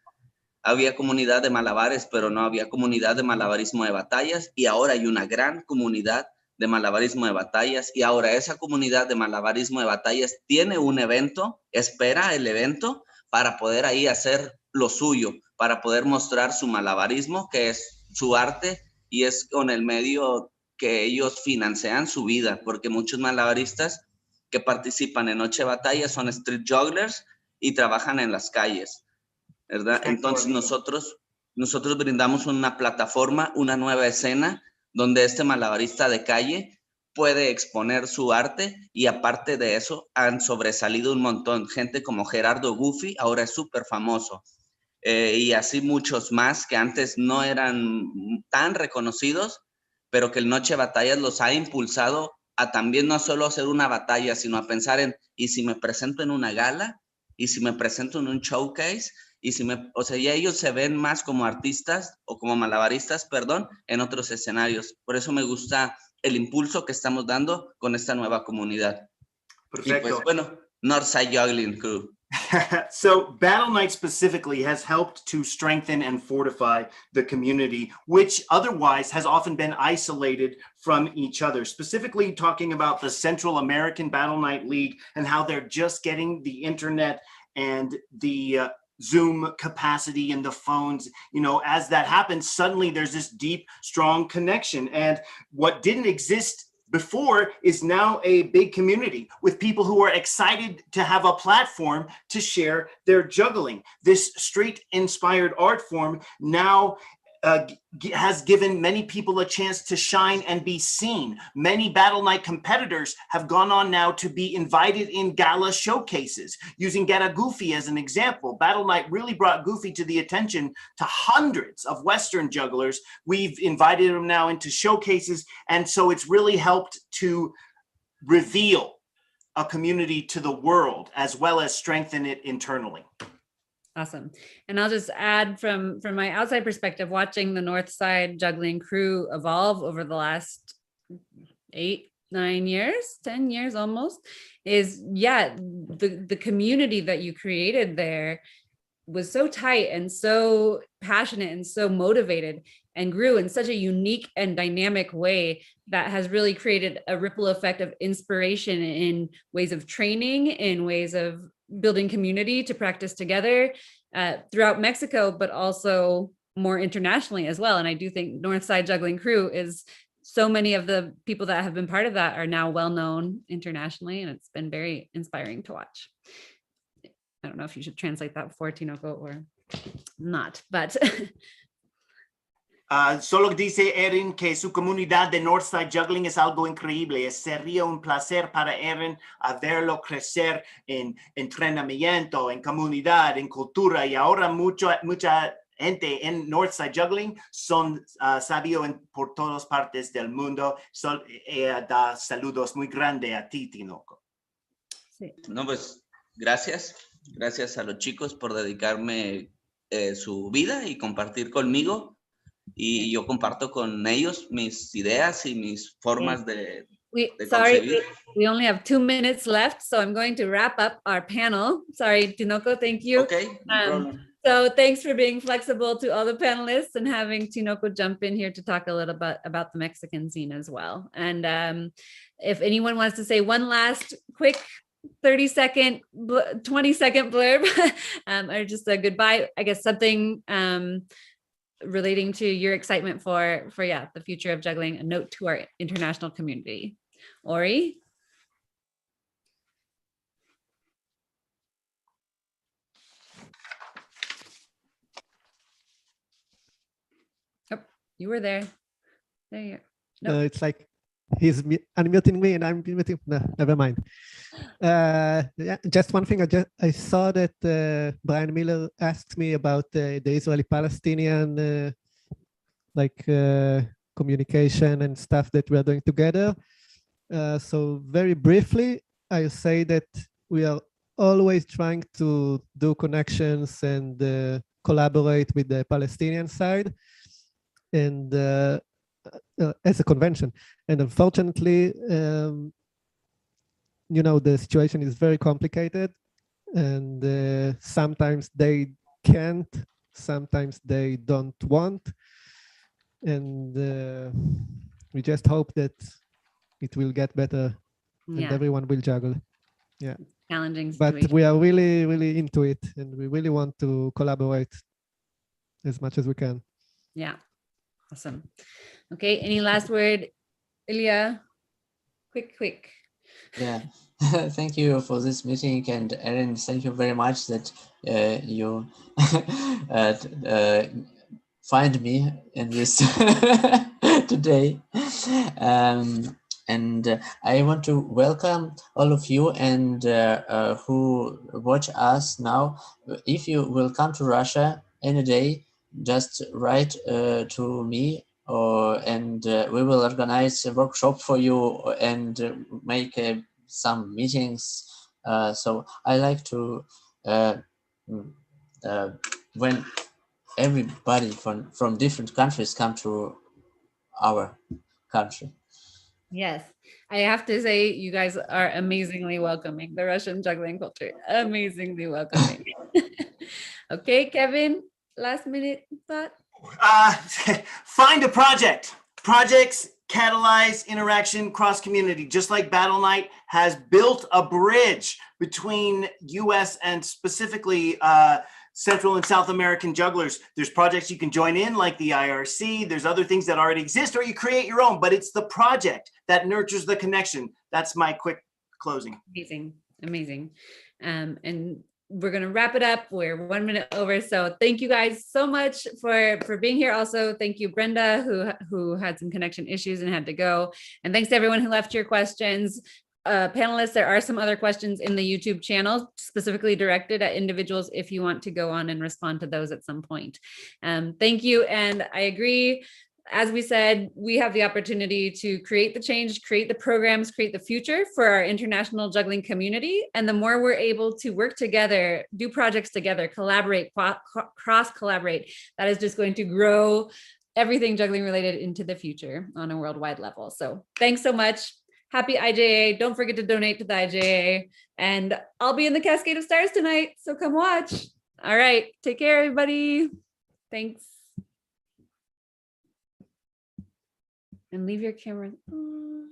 Había comunidad de malabares, pero no había comunidad de malabarismo de batallas, y ahora hay una gran comunidad de malabarismo de batallas, y ahora esa comunidad de malabarismo de batallas tiene un evento, espera el evento para poder ahí hacer lo suyo, para poder mostrar su malabarismo, que es su arte, y es con el medio que ellos financian su vida, porque muchos malabaristas que participan en Noche de Batalla son street jugglers y trabajan en las calles, ¿verdad? Entonces nosotros brindamos una plataforma, una nueva escena, donde este malabarista de calle puede exponer su arte, y aparte de eso han sobresalido un montón. Gente como Gerardo Goofy ahora es súper famoso, y así muchos más que antes no eran tan reconocidos, pero que el Noche de Batallas los ha impulsado a también no solo hacer una batalla, sino a pensar en, ¿y si me presento en una gala? ¿Y si me presento en un showcase? Y o sea, ya ellos se ven más como artistas o como malabaristas, perdón, en otros escenarios. Por eso me gusta el impulso que estamos dando con esta nueva comunidad. Perfecto. Y pues bueno, Northside Juggling Crew. So Battle Night specifically has helped to strengthen and fortify the community, which otherwise has often been isolated from each other. Specifically talking about the Central American Battle Night League and how they're just getting the internet and the Zoom capacity and the phones. You know, as that happens, suddenly there's this deep, strong connection. And what didn't exist before is now a big community with people who are excited to have a platform to share their juggling. This street-inspired art form now has given many people a chance to shine and be seen. Many Battle Night competitors have gone on now to be invited in gala showcases. Using Get a Goofy as an example, Battle Night really brought Goofy to the attention to hundreds of Western jugglers. We've invited him now into showcases, and so it's really helped to reveal a community to the world as well as strengthen it internally. Awesome. And I'll just add from my outside perspective, watching the Northside Juggling crew evolve over the last 8, 9 years, 10 years almost, is the community that you created there was so tight and so passionate and so motivated and grew in such a unique and dynamic way that has really created a ripple effect of inspiration in ways of training, in ways of building community to practice together throughout Mexico, but also more internationally as well. And I do think Northside Juggling Crew is, so many of the people that have been part of that are now well known internationally, and it's been very inspiring to watch. I don't know if you should translate that for Tinoco or not, but solo dice Erin que su comunidad de Northside Juggling es algo increíble. Sería un placer para Erin verlo crecer en entrenamiento, en comunidad, en cultura, y ahora mucha gente en Northside Juggling son sabios por todas partes del mundo. Da saludos muy grandes a ti, Tinoco. sí. No, pues gracias a los chicos por dedicarme su vida y compartir conmigo. Y yo comparto con ellos mis ideas y mis formas de Sorry, we only have 2 minutes left, so I'm going to wrap up our panel. Sorry, Tinoco, thank you. Okay, no problem. So thanks for being flexible to all the panelists and having Tinoco jump in here to talk a little bit about the Mexican scene as well. And if anyone wants to say one last quick 30-second, 20-second blurb, or just a goodbye, I guess something relating to your excitement for the future of juggling, a note to our international community. Ori? You were there. There you go. No, it's like he's unmuting me and I'm muting. No, never mind. Yeah, just one thing. I saw that Brian Miller asked me about the Israeli-Palestinian communication and stuff that we are doing together. So very briefly, I say that we are always trying to do connections and collaborate with the Palestinian side, and as a convention. And unfortunately, the situation is very complicated, and sometimes they can't, sometimes they don't want, and we just hope that it will get better and Yeah, everyone will juggle. Yeah, challenging but situation. we are really, really into it, and we really want to collaborate as much as we can. Yeah, awesome. Okay, any last word, Ilya? Quick. Yeah, thank you for this meeting, and Erin, thank you very much that you find me in this today. And I want to welcome all of you and who watch us now. If you will come to Russia any day, just write to me, and we will organize a workshop for you and make some meetings. So I like to when everybody from different countries come to our country. Yes, I have to say, you guys are amazingly welcoming. The Russian juggling culture, amazingly welcoming. Okay, Kevin, last minute thought. Find a project. Projects catalyze interaction cross community, just like Battle Night has built a bridge between US and specifically Central and South American jugglers. There's projects you can join in, like the IRC. There's other things that already exist, or you create your own, but it's the project that nurtures the connection. That's my quick closing. Amazing. And we're going to wrap it up. We're 1 minute over. So thank you guys so much for being here. Also, thank you, Brenda, who had some connection issues and had to go. And thanks to everyone who left your questions. Panelists, there are some other questions in the YouTube channel specifically directed at individuals if you want to go on and respond to those at some point. Thank you. And I agree. As we said, we have the opportunity to create the change, create the programs, create the future for our international juggling community. And the more we're able to work together, do projects together, collaborate, cross-collaborate, that is just going to grow everything juggling related into the future on a worldwide level. So thanks so much. Happy IJA. Don't forget to donate to the IJA. And I'll be in the Cascade of Stars tonight, so come watch. All right. Take care, everybody. Thanks. And leave your camera on.